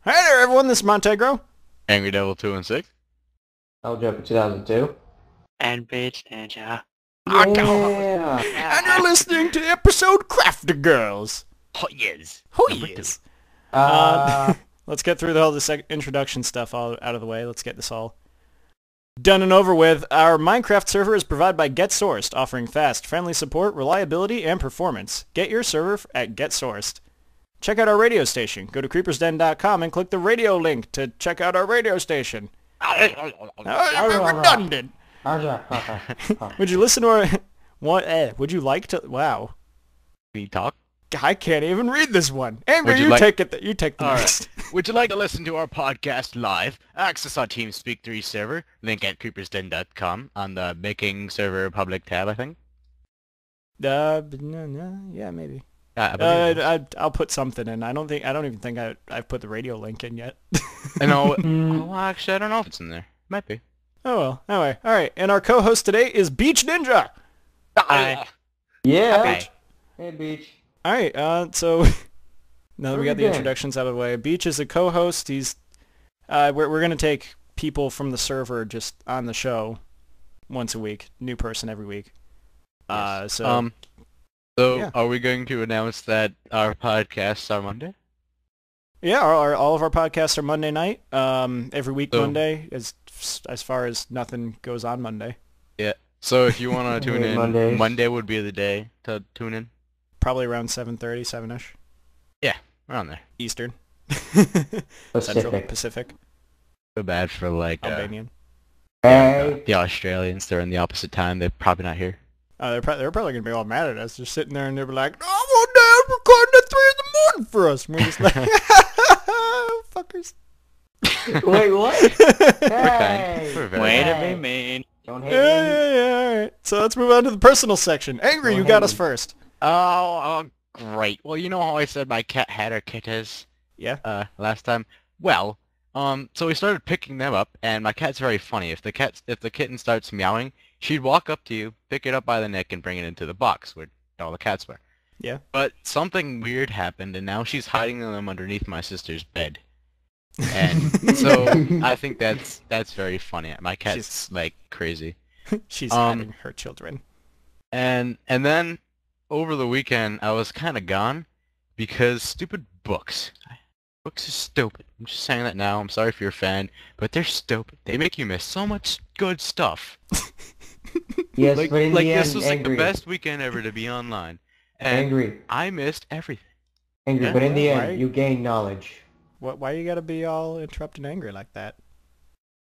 Hey there, everyone. This is Montegro. Angry Devil 216. I'll jump in 2002. And Beach Ninja. Yeah. And you're listening to episode Crafty Girls. Oh, yes. Who Number is? Uh, Let's get through all the introduction stuff all out of the way. Let's get this all done and over with. Our Minecraft server is provided by GetSourced, offering fast, friendly support, reliability, and performance. Get your server at GetSourced. Check out our radio station. Go to creepersden.com and click the radio link to check out our radio station. Redundant. Would you listen to our... would you like to... Wow. Can you talk? I can't even read this one. Angry, you take the All next. right. Would you like to listen to our podcast live? Access our TeamSpeak 3 server. Link at creepersden.com on the Making Server Public tab, I think. Yeah, maybe. I'll put something in. I don't even think I've put the radio link in yet. I know. Well, actually, I don't know if it's in there. Might be. Oh well. Anyway, all right. And our co-host today is Beach Ninja. Hi. yeah. Okay. Hey, Beach. All right. So now that we got the Pretty good. introductions out of the way, Beach is a co-host. He's we're gonna take people from the server just on the show once a week. New person every week. Yes. So yeah. Are we going to announce that our podcasts are Monday? yeah, all of our podcasts are Monday night. Every week So- Monday as far as nothing goes on Monday. Yeah. So if you want to tune in, Mondays. Monday would be the day to tune in. Probably around 7:30, 7-ish. Around there. Eastern. Central Pacific. Pacific. So bad for like Albanian. Hey. the Australians. They're in the opposite time. They're probably not here. They're probably gonna be all mad at us. They're sitting there and they'll be like, "Oh, well, Dad, recording at 3 in the morning for us." And we're just like, "Fuckers." Wait, what? We're Hey. kind. We're very Way kind. to be mean. Don't Yeah, hate me. yeah, all right. So let's move on to the personal section. Angry, Go you got ahead. us first. Oh, great. Well, you know how I said my cat had her kittens Yeah. last time? Well, so we started picking them up, and my cat's very funny. If the kitten starts meowing, she'd walk up to you, pick it up by the neck, and bring it into the box where all the cats were. Yeah. But something weird happened, and now she's hiding them underneath my sister's bed. And so I think that's very funny. My cat's like crazy. She's hiding her children. And then over the weekend I was kind of gone because stupid books. Books are stupid. I'm just saying that now. I'm sorry if you're a fan, but they're stupid. They make you miss so much good stuff. Yes, Like but in the end, this was like angry. the best weekend ever to be online, and Angry. I missed everything. Angry, Yeah, but in the right. end, you gain knowledge. Why you gotta be all interrupted angry like that?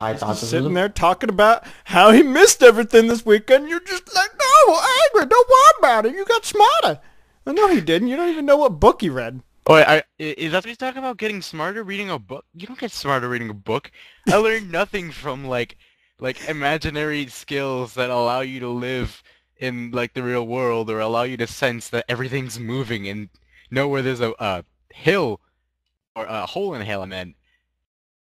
I thought Just this sitting was there talking about how he missed everything this weekend. You're just like, no, Angry, don't worry about it. You got smarter. Well, no, he didn't. You don't even know what book he read. Oh, is that what he's talking about? Getting smarter reading a book? You don't get smarter reading a book. I learned nothing from like imaginary skills that allow you to live in like the real world or allow you to sense that everything's moving and know where there's a hill or a hole in the hill, and then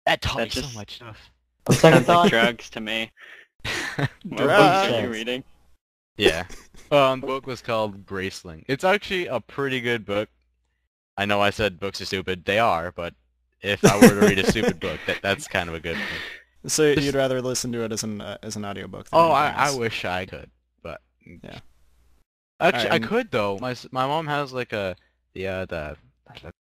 that taught me That so just- much stuff. on second Sounds like thought. drugs to me. What Drugs. books are you reading? Yeah. The book was called Graceling. It's actually a pretty good book. I know I said books are stupid. They are, but if I were to read a stupid book, that's kind of a good book. So you'd rather listen to it as an audiobook than Oh, anything I else. wish I could, but Yeah. Actually, Alright, I could though. My mom has like the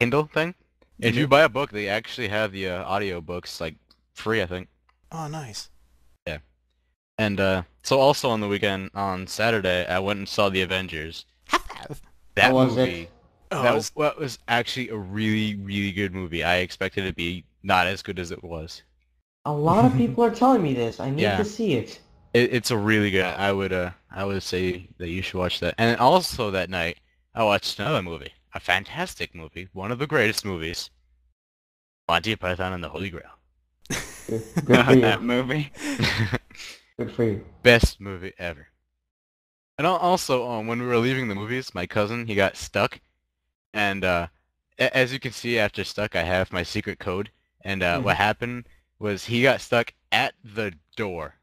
Kindle thing. If you Mhm. buy a book, they actually have the audio books like free, I think. Oh, nice. And so also on the weekend on Saturday, I went and saw the Avengers. That How was it? movie. Oh, That was actually a really, really good movie. I expected it to be not as good as it was. A lot of people are telling me this. I need Yeah. to see it. It's a really good. I would say that you should watch that. And also that night, I watched another movie, a fantastic movie, one of the greatest movies, Monty Python and the Holy Grail. Good for you. That movie. Good for you. Best movie ever. And also, when we were leaving the movies, my cousin, he got stuck, and as you can see after stuck, I have my secret code. And what happened was he got stuck at the door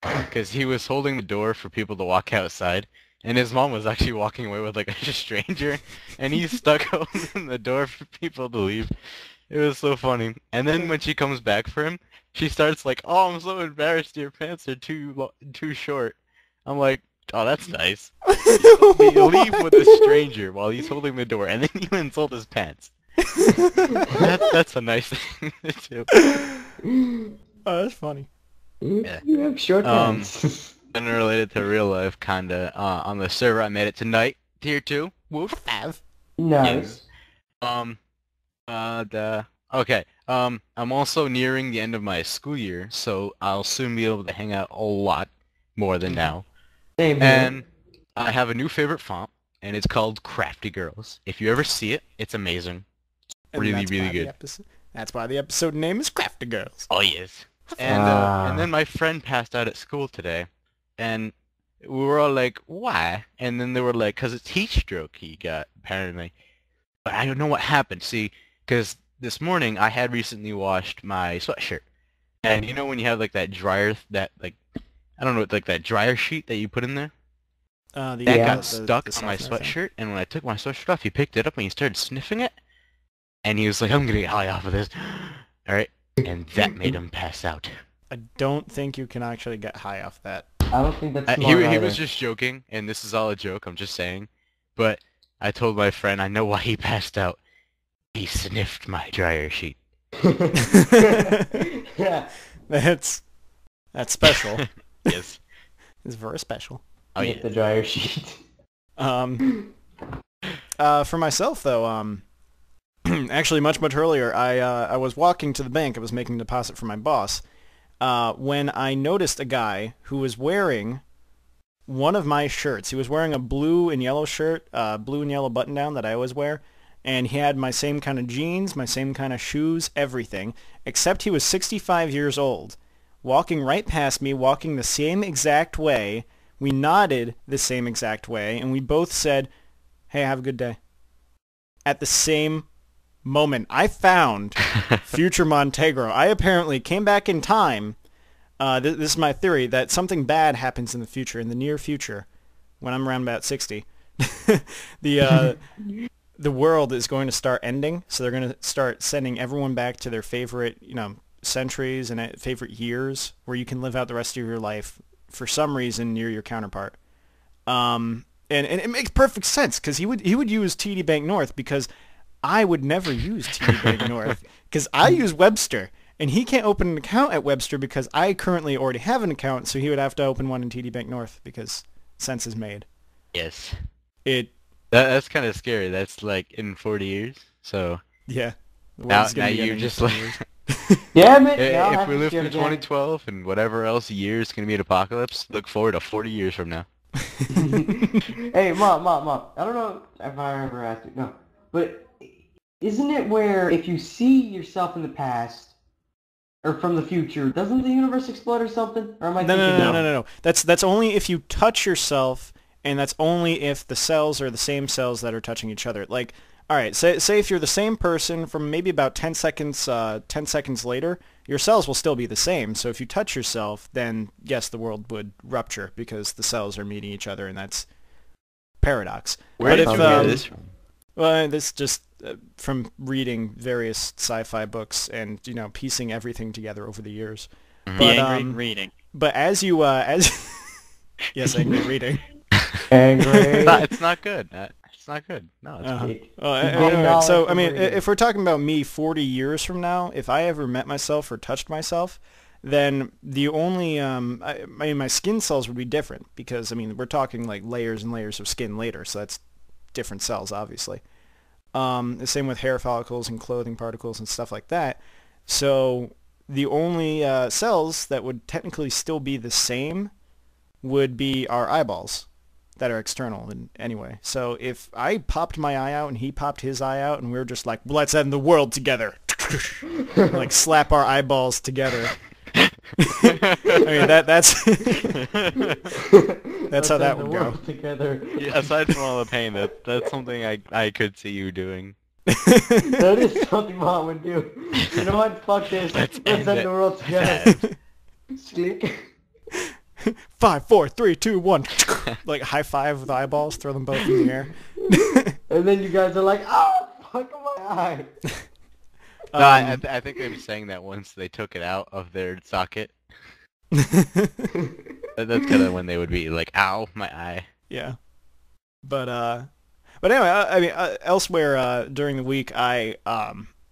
because he was holding the door for people to walk outside, and his mom was actually walking away with like a stranger, and he's stuck holding the door for people to leave. It was so funny. And then when she comes back for him, she starts like, "Oh, I'm so embarrassed. Your pants are too short." I'm like, "Oh, that's nice. You leave with a stranger while he's holding the door, and then you insult his pants. That's a nice thing to do." Oh, that's funny. Yeah. You have short pants. Unrelated to real life, kinda. On the server, I made it tonight. Tier 2. Woof. Nice. Okay. I'm also nearing the end of my school year, so I'll soon be able to hang out a lot more than now. Same here. And I have a new favorite font, and it's called Crafty Girls. If you ever see it, it's amazing. And Really, that's really why the good. That's why the episode name is Crafty Girls. Oh yes. And and then my friend passed out at school today, and we were all like, "Why?" And then they were like, "'Cause it's heat stroke he got apparently." But I don't know what happened. See, 'cause this morning I had recently washed my sweatshirt, and you know when you have like that dryer, that like I don't know, like that dryer sheet that you put in there. That got stuck on my sweatshirt, and when I took my sweatshirt off, he picked it up and he started sniffing it, and he was like, "I'm gonna get high off of this." All right, and that made him pass out. I don't think you can actually get high off that. I don't think that's He smart he either. was just joking, and this is all a joke. I'm just saying, but I told my friend I know why he passed out. He sniffed my dryer sheet. Yeah. That's special. Yes. It's very special. Oh Get yeah. the dryer sheet. For myself though, actually much earlier, I was walking to the bank. I was making a deposit for my boss, when I noticed a guy who was wearing one of my shirts. He was wearing a blue and yellow shirt, blue and yellow button down that I always wear, and he had my same kind of jeans, my same kind of shoes, everything, except he was 65 years old, walking right past me, walking the same exact way. We nodded the same exact way, and we both said, "Hey, have a good day." At the same moment, I found future Montegro. I apparently came back in time. This is my theory, that something bad happens in the future, in the near future, when I'm around about 60. The world is going to start ending, so they're going to start sending everyone back to their favorite, centuries and favorite years, where you can live out the rest of your life for some reason near your counterpart. And it makes perfect sense, because he would use TD Bank North, because I would never use TD Bank North, because I use Webster, and he can't open an account at Webster because I currently already have an account, so he would have to open one in TD Bank North, because sense is made. Yes. That's kind of scary. That's like in 40 years. So yeah. now you just like Damn it! I'll if have we to live share through again. 2012 and whatever else year is gonna be an apocalypse, look forward to 40 years from now. Hey, Mom. I don't know if I ever asked you. No, but isn't it where if you see yourself in the past or from the future, doesn't the universe explode or something? Or am I thinking No. That's only if you touch yourself, and that's only if the cells are the same cells that are touching each other. Like, all right, say if you're the same person from maybe about 10 seconds later, your cells will still be the same. So if you touch yourself, then yes, the world would rupture because the cells are meeting each other, and that's paradox. Where But did if, you get this from? Well, this just from reading various sci-fi books and piecing everything together over the years. Mhm. But, The angry reading. But as you yes, angry reading. Angry. It's not good. It's not good. No, it's good. Anyway, so I mean, if we're talking about me 40 years from now, if I ever met myself or touched myself, then the only my skin cells would be different, because I mean we're talking like layers and layers of skin later, so that's different cells, obviously. The same with hair follicles and clothing particles and stuff like that. So the only cells that would technically still be the same would be our eyeballs that are external in anyway. So if I popped my eye out and he popped his eye out and we were just like, let's end the world together, like slap our eyeballs together. I mean that's that's how that would go. Together. Yeah, aside from all the pain, that's something I could see you doing. That is something Mom would do. You know what? Fuck this. Let's end the world together. Click. 5, 4, 3, 2, 1. Like high five with eyeballs, throw them both in the air. And then you guys are like, oh, fuck my eye. No, I think they were saying that once they took it out of their socket. That's kind of when they would be like, "Ow, my eye." Yeah. But anyway, I mean, elsewhere during the week, I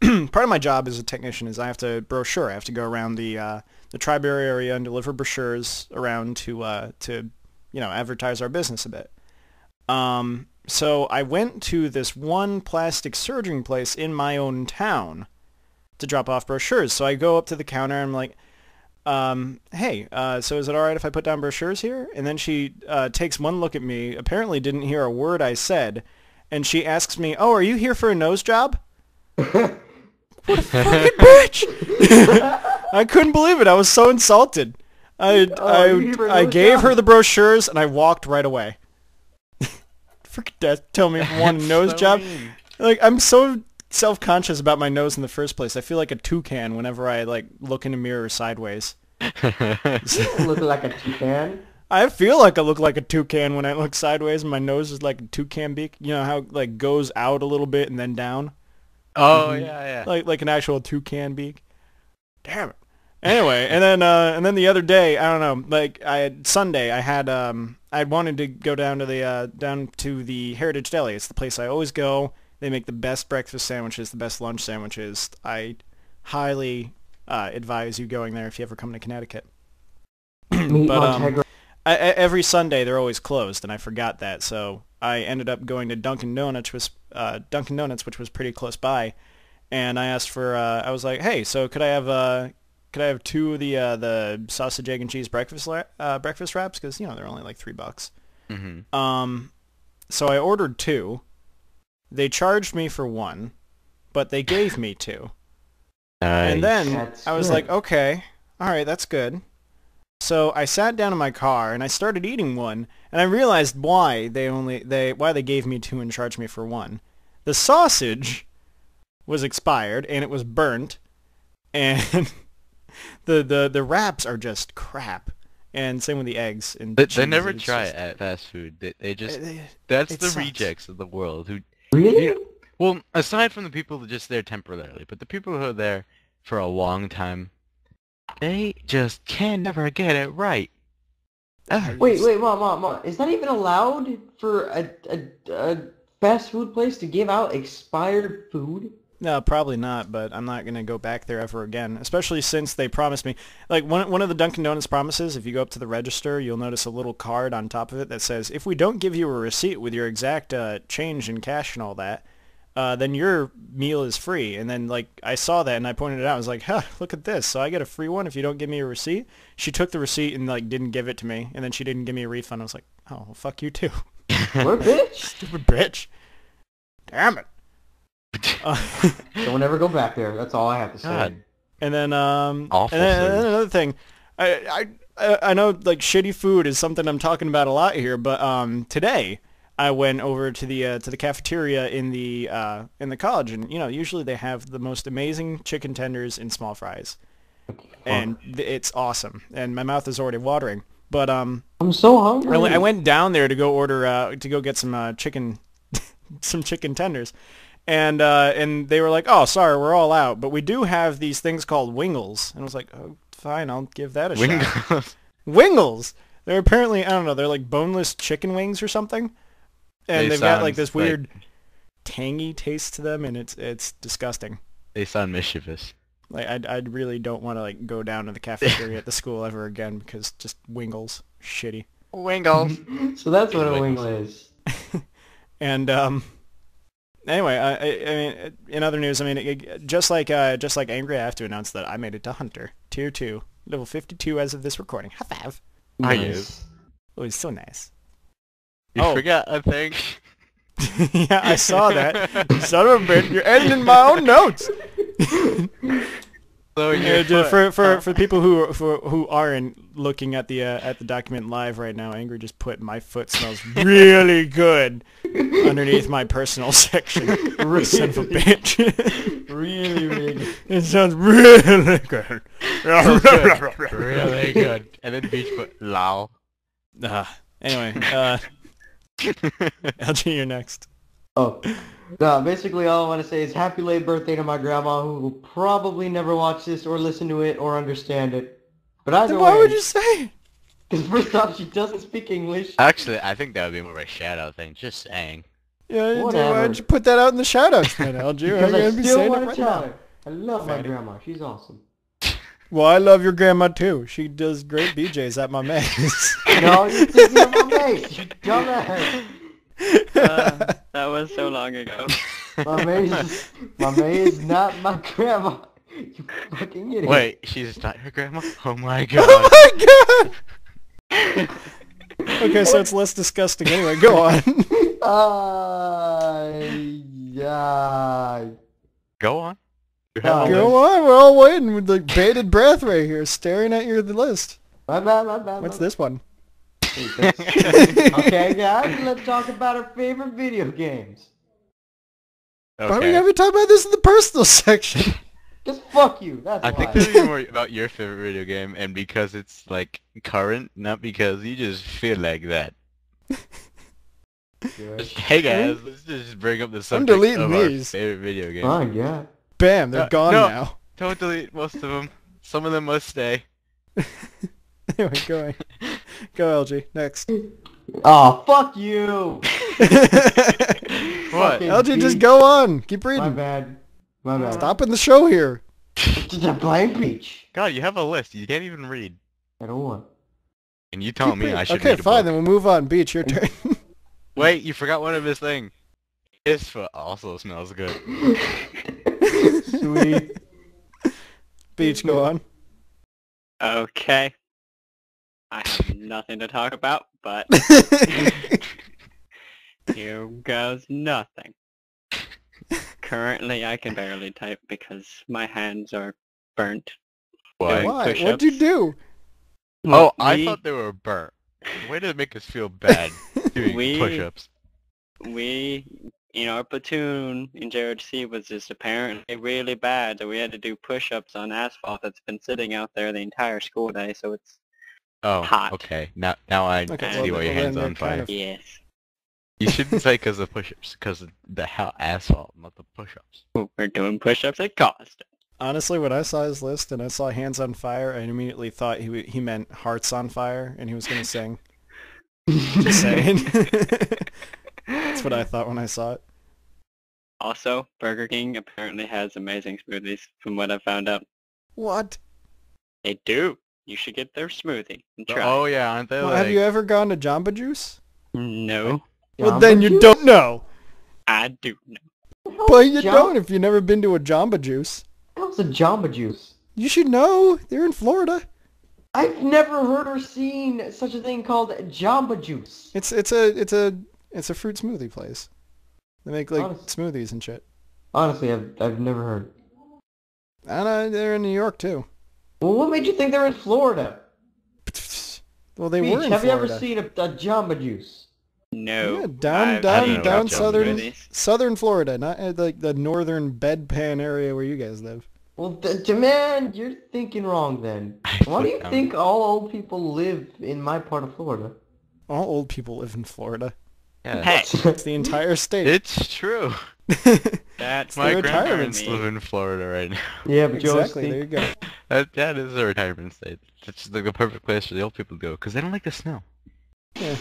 part of my job as a technician is I have to brochure. I have to go around the Tri-Berry area and deliver brochures around to advertise our business a bit. So I went to this one plastic surgery place in my own town to drop off brochures. So I go up to the counter and I'm like, hey, so is it all right if I put down brochures here? And then she takes one look at me, apparently didn't hear a word I said, and she asks me, oh, are you here for a nose job? What a fucking bitch! I couldn't believe it. I was so insulted. I gave her the brochures and I walked right away. Freaking death! Tell me if you want a nose job. Mean. Like, I'm so self-conscious about my nose in the first place. I feel like a toucan whenever I like look in a mirror sideways. Look like a toucan. I feel like I look like a toucan when I look sideways, and my nose is like a toucan beak. You know how it, like, goes out a little bit and then down. Oh yeah. Like an actual toucan beak. Damn it. Anyway, and then the other day, I don't know, like Sunday, I wanted to go down to the Heritage Deli. It's the place I always go. They make the best breakfast sandwiches, the best lunch sandwiches. I highly advise you going there if you ever come to Connecticut. But every Sunday they're always closed, and I forgot that, so I ended up going to Dunkin' Donuts, which was pretty close by, and I asked for. I was like, hey, so could I have two of the sausage, egg, and cheese breakfast wraps? Because they're only like $3. Mm-hmm. So I ordered 2. They charged me for 1, but they gave me 2. Nice. And then That's I was good. like, okay, all right, that's good. So I sat down in my car and I started eating one, and I realized why they gave me 2 and charged me for 1. The sausage was expired and it was burnt, and the wraps are just crap. And same with the eggs and They cheese. never It's try just- it at fast food. They just it that's the sucks. rejects of the world who. Really? Well, aside from the people that are just there temporarily, but the people who are there for a long time, they just can never get it right. Wait, Mom. Is that even allowed for a fast food place to give out expired food? No, probably not, but I'm not going to go back there ever again, especially since they promised me. Like, one of the Dunkin' Donuts promises, if you go up to the register, you'll notice a little card on top of it that says, if we don't give you a receipt with your exact change in cash and all that, then your meal is free. And then, like, I saw that and I pointed it out. I was like, huh, look at this. So I get a free one if you don't give me a receipt? She took the receipt and, like, didn't give it to me, and then she didn't give me a refund. I was like, oh, well, fuck you too. What a bitch! Stupid bitch. Damn it. Don't ever go back there. That's all I have to say. God. And then Awful and then service. another thing, I know, like, shitty food is something I'm talking about a lot here, but today I went over to the cafeteria in the college, and usually they have the most amazing chicken tenders and small fries, and it's awesome, and my mouth is already watering. But I'm so hungry. I went down there to go order to go get some chicken some chicken tenders. And they were like, oh, sorry, we're all out. But we do have these things called wingles. And I was like, oh, fine, I'll give that a shot. Wingles. Wingles! They're apparently, I don't know, they're like boneless chicken wings or something. And they've got like sound this weird tangy taste to them, and it's disgusting. They sound mischievous. Like, I really don't want to, like, go down to the cafeteria at the school ever again, because just wingles. Shitty. Wingles. So that's what a Wingles. wingle is. And, anyway, I mean, in other news, I mean, just like Angry, I have to announce that I made it to Hunter, Tier 2, level 52 as of this recording. High five. Are you? Nice. Oh, it's so nice. You Oh. forgot a thing. Yeah, I saw that. Son of a bitch, you're editing my own notes. So Yeah, your dude, foot. for people who aren't looking at the document live right now, Angry just put "my foot smells really good" underneath my personal section. Son of a bitch. Really, really good. It sounds really good. Really good. And then Beach put lol. Anyway, LG, you're next. Oh. No, basically all I want to say is happy late birthday to my grandma, who will probably never watch this or listen to it or understand it. But either Then why way, would you say? because first off, she doesn't speak English. Actually, I think that would be more of a shout-out thing. Just saying. Yeah, you do. Whatever. Why don't you put that out in the shoutouts then, LG? You're Because I gonna be still saying it want to right tell now. her. I love my Fatty. grandma. She's awesome. Well, I love your grandma too. She does great BJs at my maze. No, you're thinking of my mate. You dumbass. That was so long ago. My mate is not my grandma. You fucking idiot. Wait, she's not your grandma? Oh my god. Oh my god! Okay, so it's less disgusting anyway. Go on. Yeah. Go on. You Oh, have a Go list. on. We're all waiting with like bated breath right here, staring at your list. My bad. What's this one? Okay, guys, let's talk about our favorite video games. Why do we Okay. have to talk about this in the personal section? Just fuck you. That's I why. think this is more about your favorite video game, and because it's like current, not because you just feel like that. Good. Hey guys, let's just bring up the subject deleting of our these. favorite video game. Fine, yeah. Bam, they're gone no. now. Don't delete most of them. Some of them must stay. Anyway, going. Go, LG. Next. Oh, fuck you. What? Fucking LG, just Peach. go on. Keep My reading. bad. My bad. Stopping the show here. Just a blind Peach. God, you have a list. You can't even read. I don't want. And you telling me I should Okay, read a fine. book. Then we'll move on. Beach, your turn. Wait, you forgot one of his things. His foot also smells good. Sweet. Beach, go on. Okay. I have nothing to talk about, but here goes nothing. Currently, I can barely type because my hands are burnt. Why? Doing Why? What'd push-ups. you do? Oh, I We- thought they were burnt. Way to make us feel bad doing We- push-ups. we, our platoon in JRC was just apparently really bad, so we had to do push-ups on asphalt that's been sitting out there the entire school day, so it's Oh, hot. okay. Now I Okay, see why your well, hands then on they're kind fire. of- yes. You shouldn't say because of push-ups, because of the asphalt, not the push-ups. We're doing push-ups at cost. Honestly, when I saw his list and I saw hands on fire, I immediately thought he meant hearts on fire and he was going to sing. Just saying. That's what I thought when I saw it. Also, Burger King apparently has amazing smoothies, from what I found out. What? They do. You should get their smoothie and try. Oh yeah, aren't they Well, like... have you ever gone to Jamba Juice? No, Well, then you don't know. I do know. But you don't if you've never been to a Jamba Juice. How's a Jamba Juice? You should know. They're in Florida. I've never heard or seen such a thing called Jamba Juice. It's a fruit smoothie place. They make like Honest- smoothies and shit. Honestly, I've never heard. And they're in New York too. Well, what made you think they're in Florida? Well, they Beach, were in have Florida. you ever seen a Jamba Juice? No. Yeah, down I've down seen down Jamba southern smoothies. southern Florida, not like the northern bedpan area where you guys live. Well, man, you're thinking wrong then. Why do you think all old people live in my part of Florida? All old people live in Florida. Yeah. Hey, It's the entire state. It's true. that's My the retirement grandparents state. live in Florida right now. Yeah, but Joe's Exactly. There you go. That is a retirement state. It's just like the perfect place for the old people to go, because they don't like the snow. Yeah.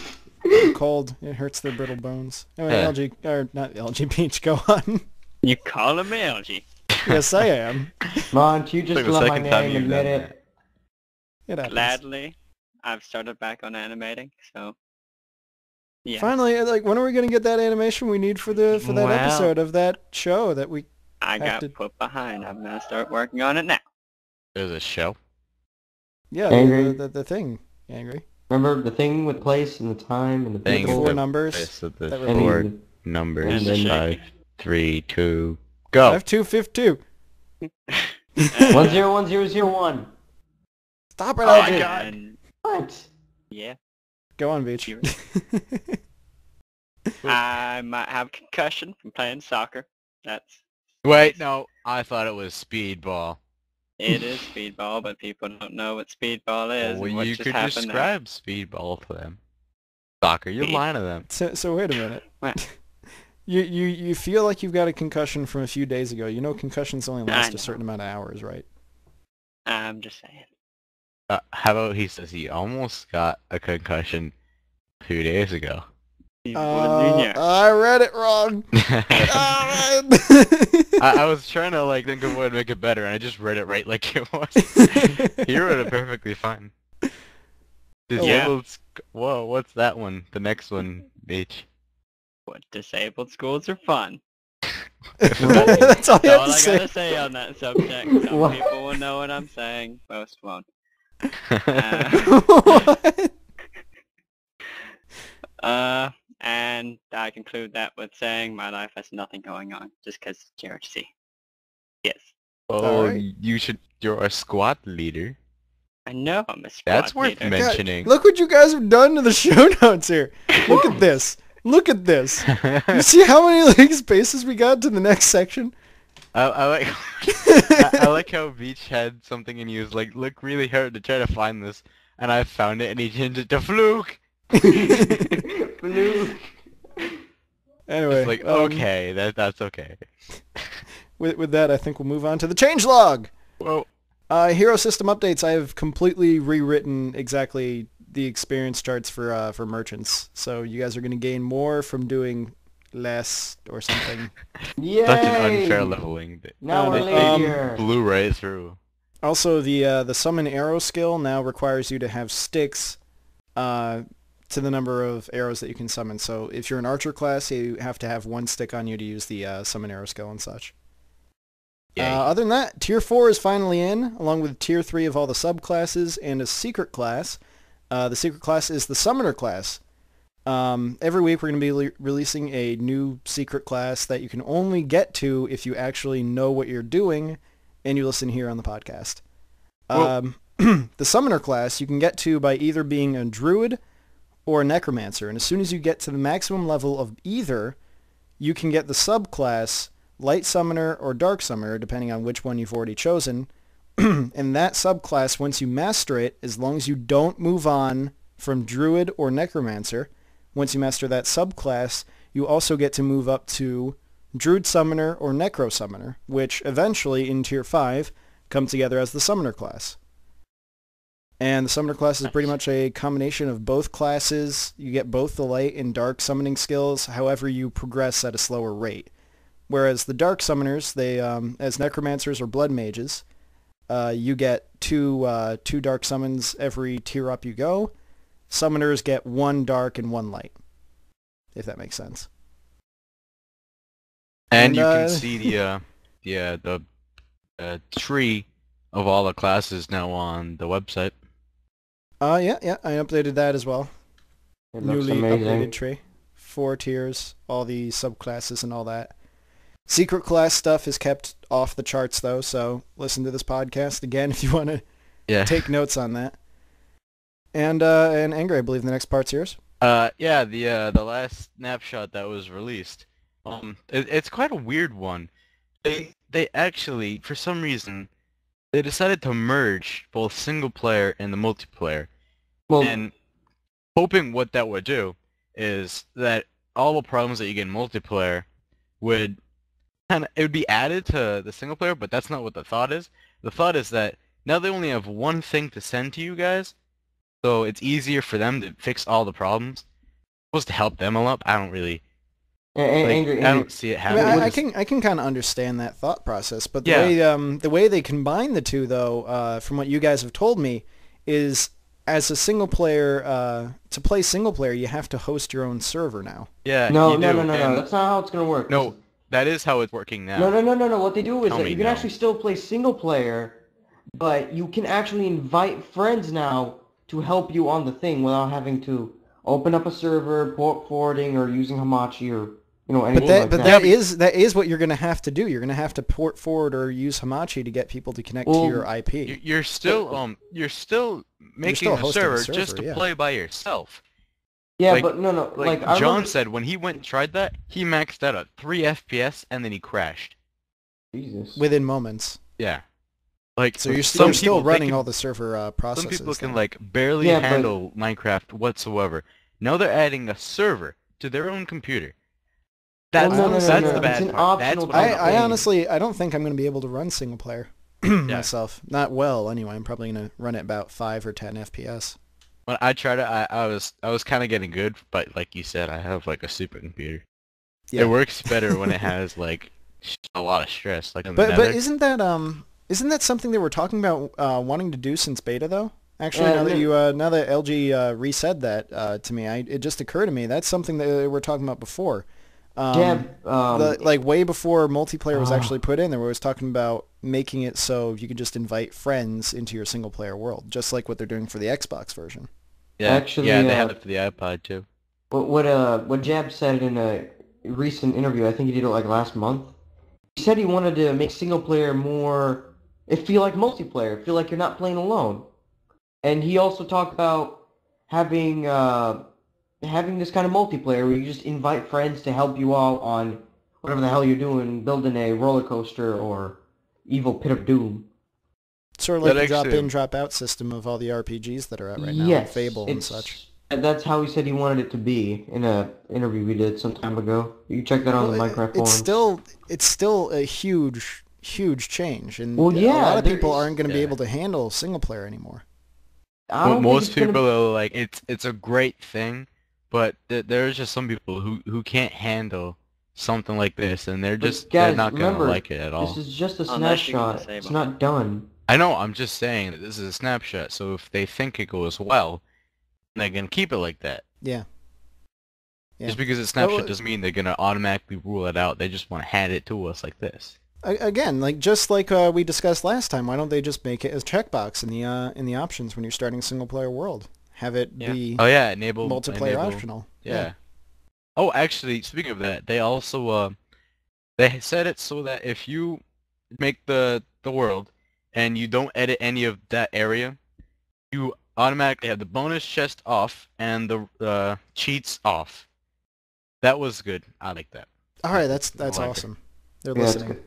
Cold. It hurts their brittle bones. Anyway, Yeah. LG or not LG Peach. Go on. You call him algae. Yes, I am. Come on, you just Like the love my second time name, you've admit done it. It happens. Gladly, I've started back on animating, so yeah. Finally, like, when are we gonna get that animation we need for that Well, episode of that show that we? I have got to- put behind. I'm gonna start working on it now. There's a show. Yeah, Angry. the thing. Angry. Remember the thing with place and the time and the Thing. The people? four numbers. Place of the that were- And four the- numbers. And the shake. 5, 3, 2, go. 5252. 101001. Stop it, Oh, LG. and What? yeah, Go on, Beach. You're- I might have concussion from playing soccer. That's Wait, no. I thought it was speedball. it is speedball, but people don't know what speedball is. Well, and what you just could happened there. describe speedball to them. Soccer, you're Speed- lying to them. So wait a minute. What? You feel like you've got a concussion from a few days ago. You know concussions only I last a know. certain amount of hours, right? I'm just saying. How about he says he almost got a concussion 2 days ago? I read it wrong. I was trying to like think of a way to make it better, and I just read it right like it was. He wrote it perfectly fine. Whoa, what's that one? The next one, H. What, disabled schools are fun. That's all you That's have all to I say. gotta say on that subject. Some What? people will know what I'm saying, most won't. What? And I conclude that with saying my life has nothing going on, just because JRC. Yes. Oh, Alright. you're a squad leader. I know I'm a squad That's worth leader. mentioning. Look what you guys have done to the show notes here. Look at this. Look at this. You see how many like spaces we got to the next section? I like I like how Beach had something and he was like, look really hard to try to find this, and I found it and he changed it to fluke. Blue. Anyway, It's like, okay, that's okay. with that, I think we'll move on to the changelog. Well, Hero system updates. I have completely rewritten exactly the experience charts for merchants. So you guys are going to gain more from doing less or something. Yay! such an unfair leveling. Now we're Um, later. Blew right through. Also, the summon arrow skill now requires you to have sticks to the number of arrows that you can summon. So if you're an archer class, you have to have one stick on you to use the summon arrow skill and such. Yay. Other than that, Tier 4 is finally in, along with Tier 3 of all the subclasses and a secret class. The secret class is the Summoner class. Every week we're going to be releasing a new secret class that you can only get to if you actually know what you're doing and you listen here on the podcast. The Summoner class you can get to by either being a Druid or a Necromancer, and as soon as you get to the maximum level of either, you can get the subclass Light Summoner or Dark Summoner, depending on which one you've already chosen. And that subclass, once you master it, as long as you don't move on from Druid or Necromancer, once you master that subclass, you also get to move up to Druid Summoner or Necro Summoner, which eventually, in Tier 5, come together as the Summoner class. And the Summoner class is pretty much a combination of both classes. You get both the Light and Dark summoning skills, however you progress at a slower rate. Whereas the Dark Summoners, they, as Necromancers or Blood Mages, you get two Dark Summons every tier up you go. Summoners get one Dark and one Light, if that makes sense. And you can see the tree of all the classes now on the website. Yeah, I updated that as well. It looks Newly amazing. updated tree. 4 tiers, all the subclasses and all that. Secret class stuff is kept off the charts though, so listen to this podcast again if you want to take notes on that. And Angry, I believe the next part's yours. Yeah, the last snapshot that was released. It's quite a weird one. They actually, for some reason, they decided to merge both single player and the multiplayer. Well, And hoping what that would do is that all the problems that you get in multiplayer would it would be added to the single player, but that's not what the thought is. The thought is that now they only have one thing to send to you guys, so it's easier for them to fix all the problems. It's supposed to help them a lot. I don't really Angry. I don't see it I, mean, happening. I can kind of understand that thought process, but Yeah. the way they combine the two, though, from what you guys have told me, is as a single player, to play single player, you have to host your own server now. Yeah, No, you no, do. no, no, no. And That's not how it's gonna work. no, that is how it's working now. No. What they do is Tell that me you can no. actually still play single player, but you can actually invite friends now to help you on the thing without having to open up a server, port forwarding, or using Hamachi or anything like that. That is what you're going to have to do. You're going to have to port forward or use Hamachi to get people to connect to your IP. You're still making still a hosting server, a server, just to yeah. play by yourself. Yeah, like- but no. Like I John remember... said, when he went and tried that, he maxed out at 3 FPS and then he crashed. Jesus. Within moments. Yeah. Like So you're some still people, they running can- all the server processes. Some people can then. like barely Yeah, but- handle Minecraft whatsoever. Now they're adding a server to their own computer. That's Well, no, that's no, the no. bad It's an part. That's optional what I'm thing. I honestly, I don't think I'm going to be able to run single player myself. Not well, anyway. I'm probably going to run at about 5 or 10 FPS. When I tried it, I was kind of getting good, but like you said, I have like a supercomputer. Yeah. It works better when it has like a lot of stress, like in the But nether. isn't that something they were talking about wanting to do since beta though? Actually, Yeah, now that LG resaid that to me, it just occurred to me that's something that they were talking about before. Like way before multiplayer was actually put in, they were always talking about making it so you could just invite friends into your single player world, just like what they're doing for the Xbox version. Yeah, Actually, yeah, they have it for the iPod too. what Jab said in a recent interview, I think he did it like last month. He said he wanted to make single player more, it feel like multiplayer, feel like you're not playing alone. And he also talked about having this kind of multiplayer where you just invite friends to help you out on whatever the hell you're doing, building a roller coaster or evil pit of doom. Sort of like That the drop actually- in, drop out system of all the RPGs that are out right now, Yes, Fable and it's- such. That's how he said he wanted it to be in a interview we did some time ago. You can check that on the Minecraft forums. It's still a huge change, and Well, a yeah, lot of there people is- aren't going to be yeah. able to handle single player anymore. I don't think Most it's gonna people are like, it's a great thing, but there's just some people who can't handle something like this, and they're But just guys, they're not gonna remember, like it at all. This is just a Unless you can snapshot. disable It's not done. I know, I'm just saying that this is a snapshot, so if they think it goes well, they're gonna keep it like that. Yeah. Yeah. Just because it's snapshot Well, doesn't mean they're gonna automatically rule it out. They just want to hand it to us like this. Again, just like we discussed last time, why don't they just make it as checkbox in the options when you're starting a single player world? Have it be Oh yeah, enable multiplayer optional. Yeah. Oh, actually, speaking of that, they also they set it so that if you make the world and you don't edit any of that area, you automatically have the bonus chest off and the cheats off. That was good. I like that. All right, that's like it. awesome. They're Yeah, that's listening. good.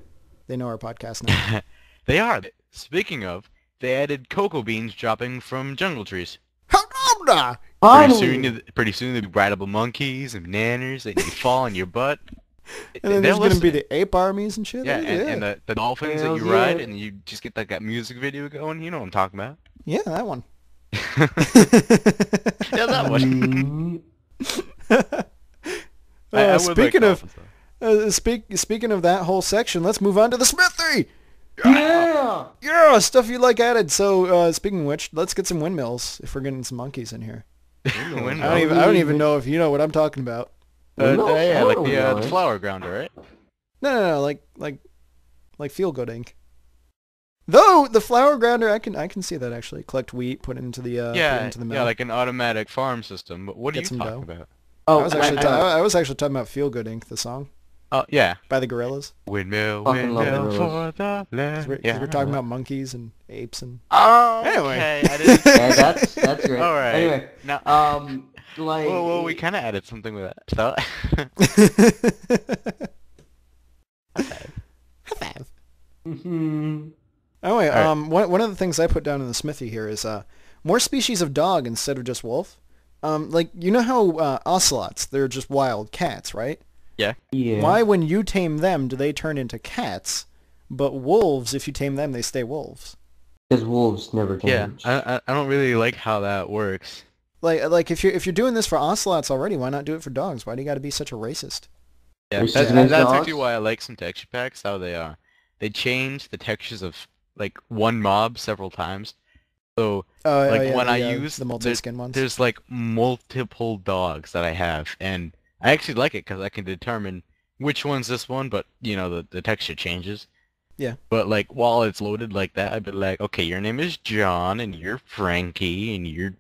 They know our podcast now. They are. Speaking of, they added cocoa beans dropping from jungle trees. Pretty Finally! pretty soon there'll be rideable monkeys and bananas and you fall on your butt. And then They're there's going to be listening. the ape armies and shit. Yeah, Yeah, and the dolphins that Hells you ride yeah. and you just get like that music video going. You know what I'm talking about. yeah, that one. Yeah, that one. I would Speaking like of dolphins, speaking of that whole section, let's move on to the smithy. Yeah! Yeah, stuff you like added. So speaking of which, let's get some windmills if we're getting some monkeys in here. though. Windmill. I don't even know if you know what I'm talking about. Windmill? Yeah, I like don't the know. flower grounder, right? No, like Feel Good Ink. Though the flower grounder, I can see that actually. Collect wheat, put it into the put it into the mill. yeah, like an automatic farm system. But what are Get you some talking dough. about? Oh, I was actually talking about Feel Good Ink, the song Oh yeah, by the Gorillas. windmill, Fucking love windmill the for the 'Cause land. we're, 'cause we're talking about monkeys and apes and. Oh, Anyway. okay. I didn't. yeah, that's great. All right. Anyway, Now, like... well, we kind of added something with that. Mhm. Anyway, All right. one of the things I put down in the smithy here is more species of dog instead of just wolf. Like you know how ocelots, they're just wild cats, right? Yeah. Why, when you tame them, do they turn into cats? But wolves, if you tame them, they stay wolves. Because wolves never Yeah, change. I don't really like how that works. Like if you're doing this for ocelots already, why not do it for dogs? Why do you got to be such a racist? Yeah, Racist that's against actually dogs? why I like some texture packs. How they are, they change the textures of like one mob several times. So like when I use the multi-skin ones. there's like multiple dogs that I have, and I actually like it because I can determine which one's this one, but you know the texture changes. Yeah. But like while it's loaded like that, I'd be like, okay, your name is John, and you're Frankie, and you're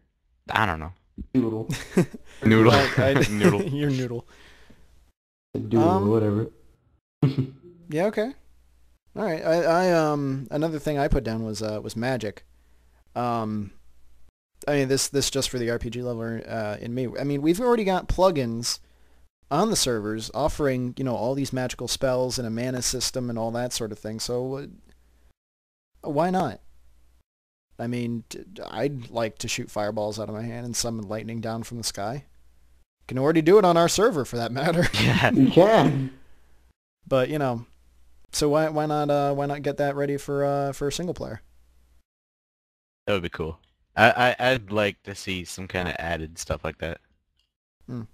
I don't know, Doodle. Noodle, Noodle. You're noodle. Doodle, whatever. Yeah. Okay. All right. I another thing I put down was magic. I mean this just for the RPG leveler in me. I mean we've already got plugins on the servers offering all these magical spells and a mana system and all that sort of thing. So why not? I mean I'd like to shoot fireballs out of my hand and summon lightning down from the sky. Can already do it on our server, for that matter. Yeah. You can. But so why not get that ready for single player? That would be cool. I'd like to see some kind of added stuff like that. No.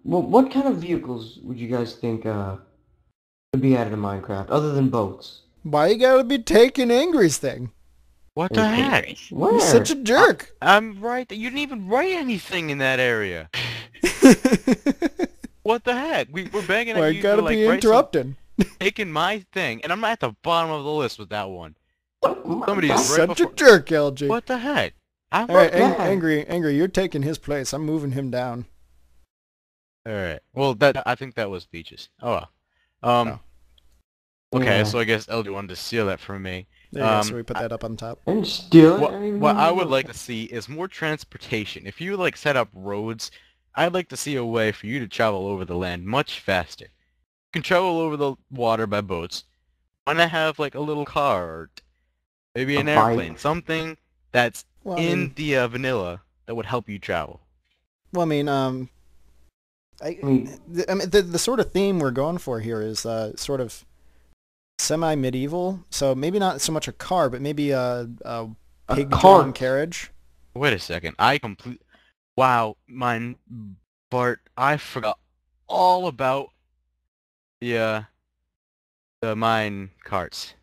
Well, what kind of vehicles would you guys think could be added to Minecraft other than boats? Why you gotta be taking Angry's thing? What the heck? Where? You're such a jerk. I'm right. You didn't even write anything in that area. What the heck? We're begging Why at you you gotta to, like, be write some, interrupting? taking my thing, and I'm at the bottom of the list with that one. Somebody's right Such before. a jerk, LG. What the heck? I'm All right, that? Angry, you're taking his place. I'm moving him down. All right. Well, I think that was Peaches. Oh well. Oh. Okay, Yeah. so I guess LD wanted to steal that from me. There you go, so we put that up on top. And steal it. What I would like to see is more transportation. If you like set up roads, I'd like to see a way for you to travel over the land much faster. You can travel over the water by boats. Why not have like a little car or maybe an A bike. airplane? Something that's Well, in the vanilla that would help you travel. I mean, the sort of theme we're going for here is sort of semi-medieval. So maybe not so much a car, but maybe a pig-drawn cart. carriage. Wait a second. Wow, Bart, I forgot all about the mine carts.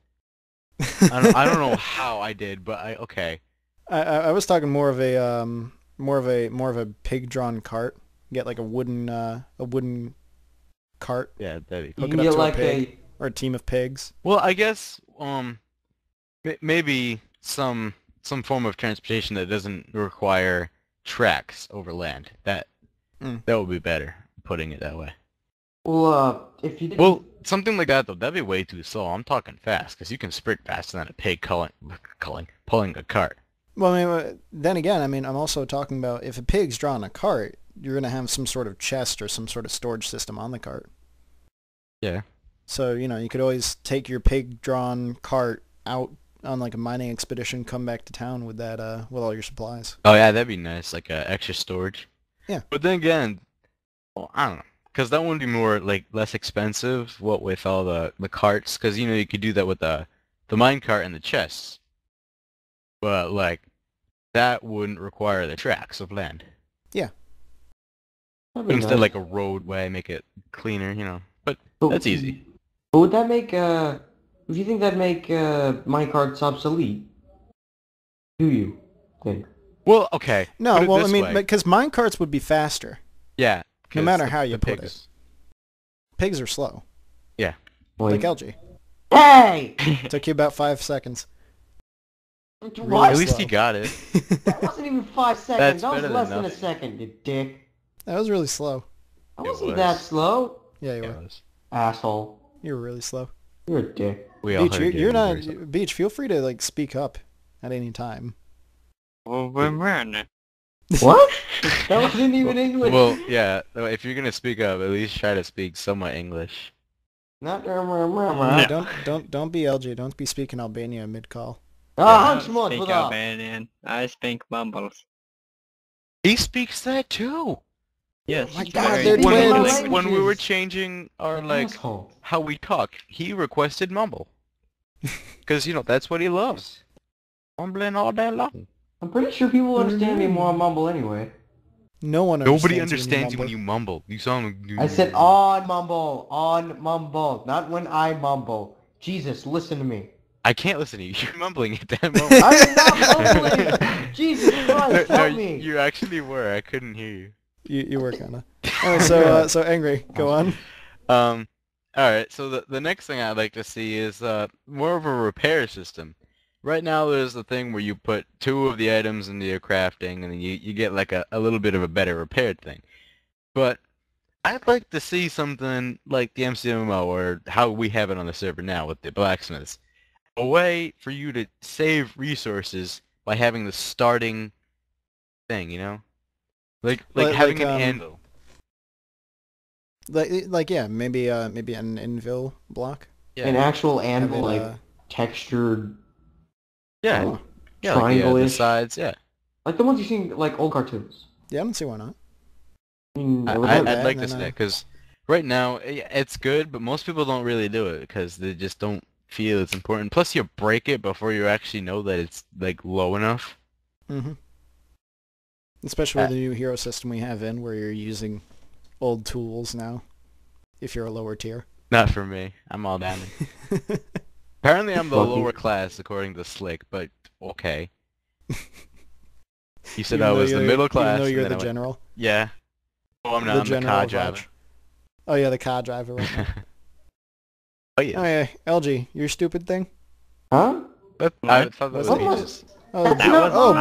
I don't know how I did, but okay. I was talking more of a pig-drawn cart. Get like a wooden cart, Yeah, that'd be You hook can it up get to like a pig or a team of pigs. Well, I guess maybe some form of transportation that doesn't require tracks over land. That would be better, putting it that way. Well, if you did. Well, something like that though, that'd be way too slow. I'm talking fast, because you can sprint faster than a pig pulling a cart. Well, I mean, then again, I'm also talking about if a pig's drawing a cart, you're gonna have some sort of chest or some sort of storage system on the cart. Yeah. So you could always take your pig-drawn cart out on like a mining expedition, come back to town with that with all your supplies. Oh yeah, that'd be nice, like extra storage. Yeah. But then again, well, I don't know, because that would be more like less expensive. What with all the carts, because you could do that with the mine cart and the chests. But like that wouldn't require the tracks of land. Yeah. That'd But be instead, nice. like a roadway, make it cleaner. But that's easy. But would that make do you think that'd make minecarts obsolete? Do you think? Well, okay. No, put it well, this way. because mine carts would be faster. Yeah. No 'cause matter the- how you the put pigs- Pigs are slow, Like, like LG. hey! Took you about 5 seconds. What? At least slow. he got it. That wasn't even 5 seconds. That's That was better than less than a nothing. second, you dick. That was really slow. I It wasn't was. that slow. Yeah, you Yeah, were. it was. Asshole. You were really slow. You're a dick. We all Beach, heard you're it not. very slow. Beach, feel free to like speak up at any time. Well, we're in it. What? That wasn't even English. Well, yeah. If you're gonna speak up, at least try to speak somewhat English. Not No, don't be LG. Don't be speaking Albania mid call. Ah, I Hunchmont, don't speak what up? Albanian. I speak mumbles. He speaks that too. Yes. my it's God, very they're easy twins. language. When we were changing our Asshole. how we talk, he requested mumble. Because that's what he loves. Mumbling all day long. I'm pretty sure people understand me more on Mumble anyway. No one. Nobody understands understands you when mumble. you mumble. You sound like... I said on Mumble, not when I mumble. Jesus, listen to me. I can't listen to you. You're mumbling at that moment. I am not mumbling! Jesus Christ, No, help me! you actually were. I couldn't hear you. You were kinda. Alright, so Angry. Go on. Alright, so the next thing I'd like to see is more of a repair system. Right now there's the thing where you put 2 of the items into your crafting and then you get like a little bit of a better repaired thing. But I'd like to see something like the MCMMO or how we have it on the server now with the blacksmiths. A way for you to save resources by having the starting thing, Like having an anvil. Like yeah, maybe an invil block. Yeah. An actual Have anvil, it, like, textured, Yeah. Oh. Yeah, like, the triangle-ish. sides, yeah. like the ones you see in, like, old cartoons. Yeah, I don't see why not. I'd like to see that because right now it's good, but most people don't really do it because they just don't feel it's important. Plus, you break it before you actually know that it's like low enough. Mm-hmm. Especially with the new hero system we have in, where you're using old tools now, if you're a lower tier. Not for me. I'm all down. Apparently, I'm the lower class according to Slick, but okay. He said I was the middle class. Even though you're the general. Yeah. Oh, I'm not. I'm the car driver. Oh yeah, the car driver. Right? Oh yeah. Oh yeah, LG, your stupid thing. Huh? I thought that was Peaches.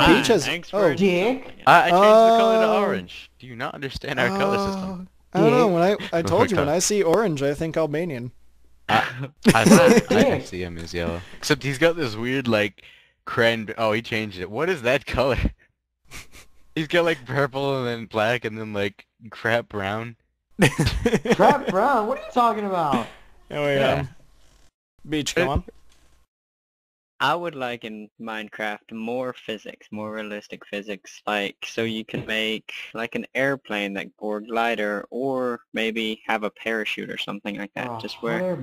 Peaches. Thanks for Dick. I changed the color to orange. Do you not understand our color system? I don't know. When I told you, when I see orange, I think Albanian. I see him as yellow. Except he's got this weird like Oh, he changed it. What is that color? He's got like purple and then black and then like crap brown. Crap brown? What are you talking about? Oh yeah. Beach, go on. I would like in Minecraft more physics, more realistic physics, like so you can make like an airplane that or glider, or maybe have a parachute or something like that. Just where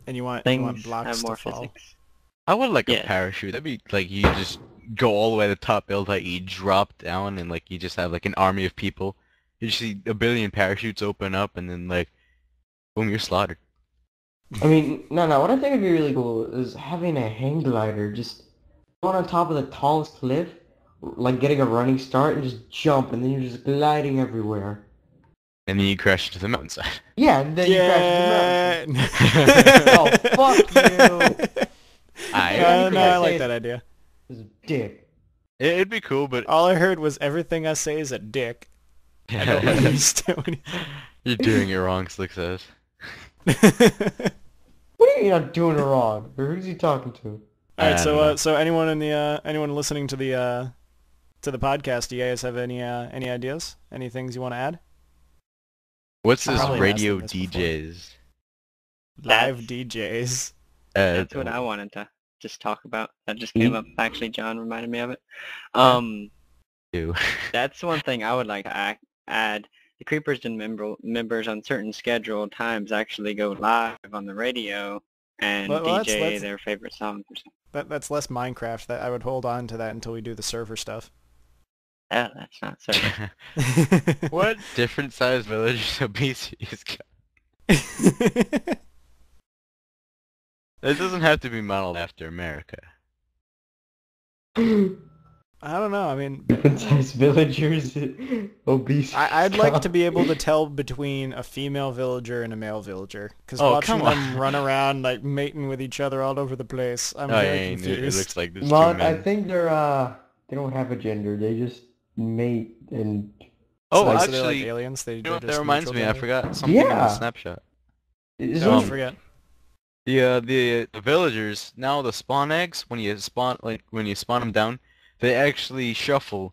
And you want things blocks have more to fall. physics. I would like a parachute. That'd be like you just go all the way to the top, build like you drop down, and like you just have like an army of people. You just see a billion parachutes open up, and then like, boom, you're slaughtered. I mean, no, what I think would be really cool is having a hang glider, just going on top of the tallest cliff, like getting a running start and just jump, and then you're just gliding everywhere. And then you crash into the mountainside. Yeah, and then you crash into the mountain. Oh, fuck you! I like that idea. This is dick. It'd be cool, but... All I heard was everything I say is a dick. I don't understand. You're doing it wrong, Slick says. What are you not doing it wrong? Or who's he talking to? Alright, so anyone in the anyone listening to the podcast, do you guys have any ideas? Any things you want to add? What's this radio DJs? Live DJs. That's what I wanted to just talk about. That just came up. Actually, John reminded me of it. That's one thing I would like to add. The Creepers and members on certain scheduled times actually go live on the radio and DJ their favorite songs or something. That's less Minecraft. That I would hold on to that until we do the server stuff. Yeah, that's not server. What different sized villages obesity's got? It doesn't have to be modeled after America. I don't know. I mean, different size villagers, obese. I'd like to be able to tell between a female villager and a male villager, because watching them run around like mating with each other all over the place, I'm very confused. It looks like this. I think they don't have a gender. They just mate and. Oh, actually, they're like aliens. That reminds me. I forgot something in the snapshot. Don't forget. The villagers now the spawn eggs when you spawn them down. They actually shuffle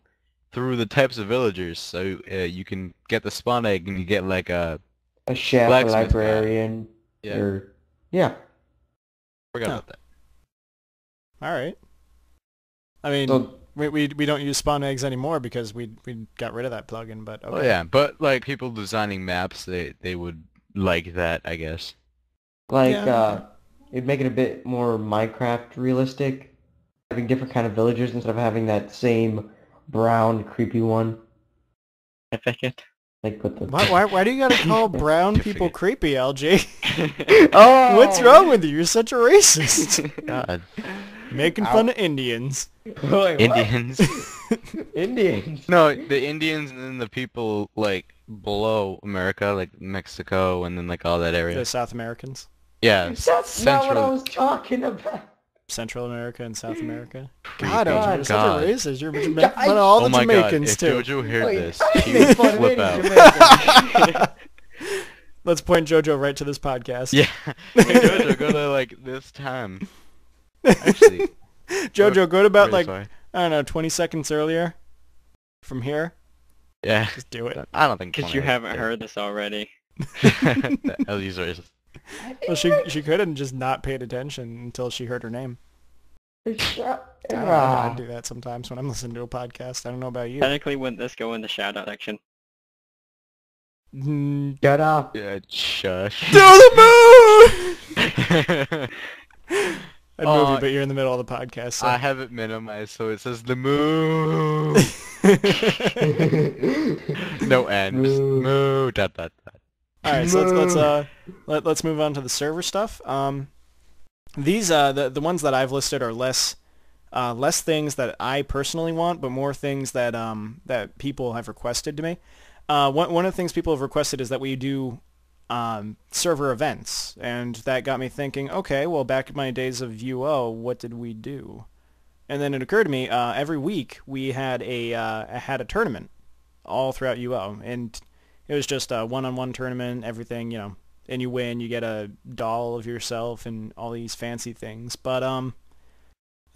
through the types of villagers, so you can get the spawn egg and you get like a chef, a librarian, Forgot about that. All right. I mean, we don't use spawn eggs anymore because we got rid of that plugin, but okay. Oh yeah, but like people designing maps, they would like that, I guess. Like it'd make it a bit more Minecraft realistic. Having different kind of villagers instead of having that same brown creepy one. Like with the why do you gotta call brown people creepy, LG? Oh, what's wrong with you? You're such a racist. God, making fun of Indians. Wait, Indians. Indians. No, the Indians and then the people like below America, like Mexico, and then like all that area. The South Americans. Yeah, that's not what I was talking about. Central America and South America. God, you're such a racist. You're making fun of all the Jamaicans too. If Jojo heard this, he would flip out. Let's point Jojo right to this podcast. Yeah. Hey Jojo, go to like this time. Actually, Jojo, go to about like I don't know, 20 seconds earlier. From here. Yeah. Just do it. I don't think. Because you haven't heard this already. LG's racist. Well, she could have just not paid attention until she heard her name. I do that sometimes when I'm listening to a podcast. I don't know about you. Technically, wouldn't this go in the shout-out section? Shut up. Yeah, shush. To the moon! I'd move you, but you're in the middle of the podcast. So. I have it minimized so it says the moon. No end. Moo. Dot. All right, so let's move on to the server stuff. These the ones that I've listed are less things that I personally want, but more things that that people have requested to me. One of the things people have requested is that we do server events, and that got me thinking. Okay, well, back in my days of UO, what did we do? And then it occurred to me every week we had a tournament all throughout UO, and it was just a one-on-one tournament. Everything, you know, and you win, you get a doll of yourself and all these fancy things. But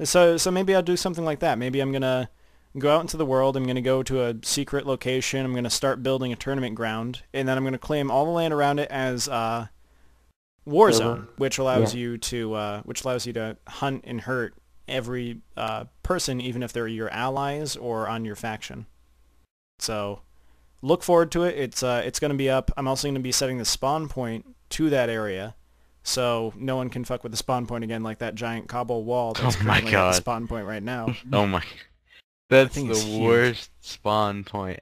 so maybe I'll do something like that. Maybe I'm gonna go out into the world. I'm gonna go to a secret location. I'm gonna start building a tournament ground, and then I'm gonna claim all the land around it as Warzone, which allows you to hunt and hurt every person, even if they're your allies or on your faction. So look forward to it. It's going to be up. I'm also going to be setting the spawn point to that area, so no one can fuck with the spawn point again, like that giant cobble wall that's currently at the spawn point right now. Oh my, that's the worst spawn point.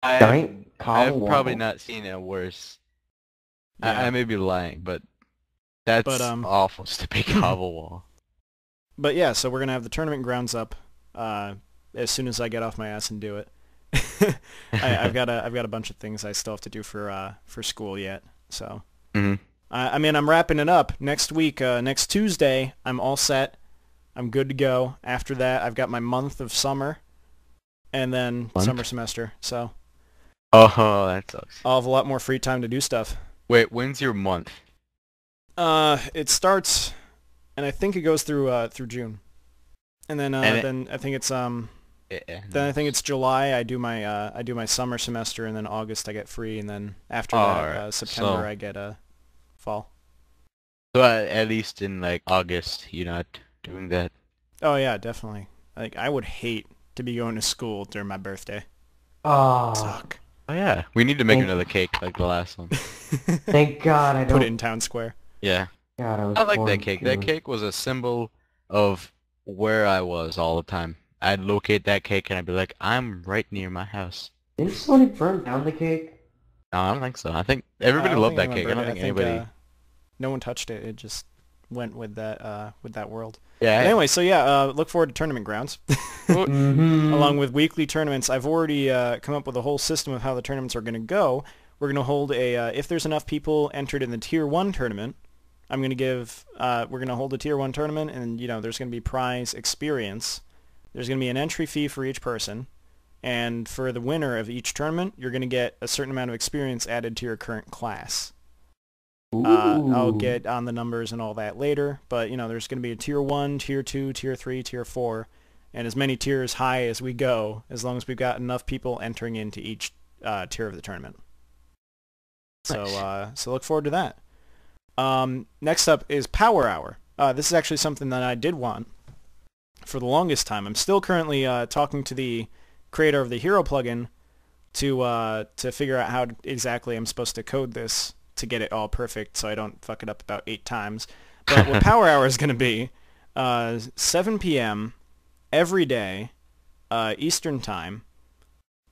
Giant I've cobble probably wall. not seen a worse. Yeah. I may be lying, but that's awful. Just a big cobble wall. But yeah, so we're going to have the tournament grounds up as soon as I get off my ass and do it. I've got a bunch of things I still have to do for school yet. So I mean, I'm wrapping it up next week. Next Tuesday, I'm all set. I'm good to go. After that, I've got my month of summer, and then summer semester. So that sucks. I'll have a lot more free time to do stuff. Wait, when's your month? It starts, and I think it goes through June, and then then I think it's Then I think it's July. I do my summer semester, and then August I get free, and then after that September I get fall. So at least in like August, you're not doing that. Oh yeah, definitely. Like I would hate to be going to school during my birthday. Oh. Suck. Oh yeah, we need to make another cake like the last one. Thank God I don't. Put it in town square. Yeah. God, I like that cake. That cake was a symbol of where I was all the time. I'd locate that cake and I'd be like, I'm right near my house. Didn't somebody burn down the cake? No, I don't think so. I think everybody loved that cake. I don't think anybody. No one touched it. It just went with that world. Yeah. But anyway, so yeah, look forward to tournament grounds. Along with weekly tournaments, I've already come up with a whole system of how the tournaments are going to go. We're going to hold if there's enough people entered in the Tier 1 tournament, we're going to hold a Tier 1 tournament, and you know, there's going to be prize experience. There's going to be an entry fee for each person, and for the winner of each tournament, you're going to get a certain amount of experience added to your current class. I'll get on the numbers and all that later, but you know, there's going to be a Tier 1, Tier 2, Tier 3, Tier 4, and as many tiers high as we go, as long as we've got enough people entering into each tier of the tournament. Nice. So look forward to that. Next up is Power Hour. This is actually something that I did want for the longest time. I'm still currently talking to the creator of the Hero plugin to figure out how exactly I'm supposed to code this to get it all perfect so I don't fuck it up about 8 times. But what Power Hour is going to be, 7 p.m. every day, Eastern Time,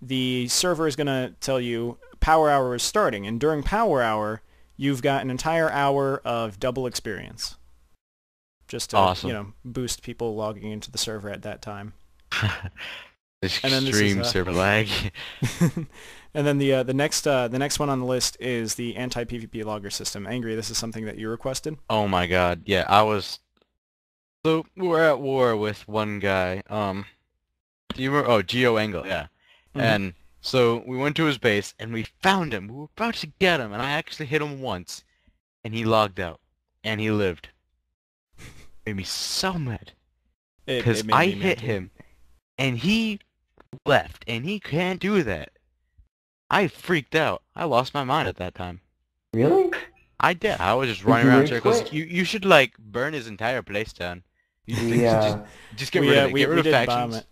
the server is going to tell you Power Hour is starting, and during Power Hour, you've got an entire hour of double experience. Just to, you know, boost people logging into the server at that time. Extreme server lag. And then the next one on the list is the anti-PvP logger system. Angry, this is something that you requested? Oh my god, yeah, so we're at war with one guy, do you remember? Oh, Geo Angle, yeah. And so we went to his base and we found him. We were about to get him, and I actually hit him once, and he logged out, and he lived. Made me so mad. Because I hit him, and he left, and he can't do that. I freaked out. I lost my mind at that time. Really? I did. I was just running around in circles. You should, like, burn his entire place down. Just get rid of it. Get rid of factions.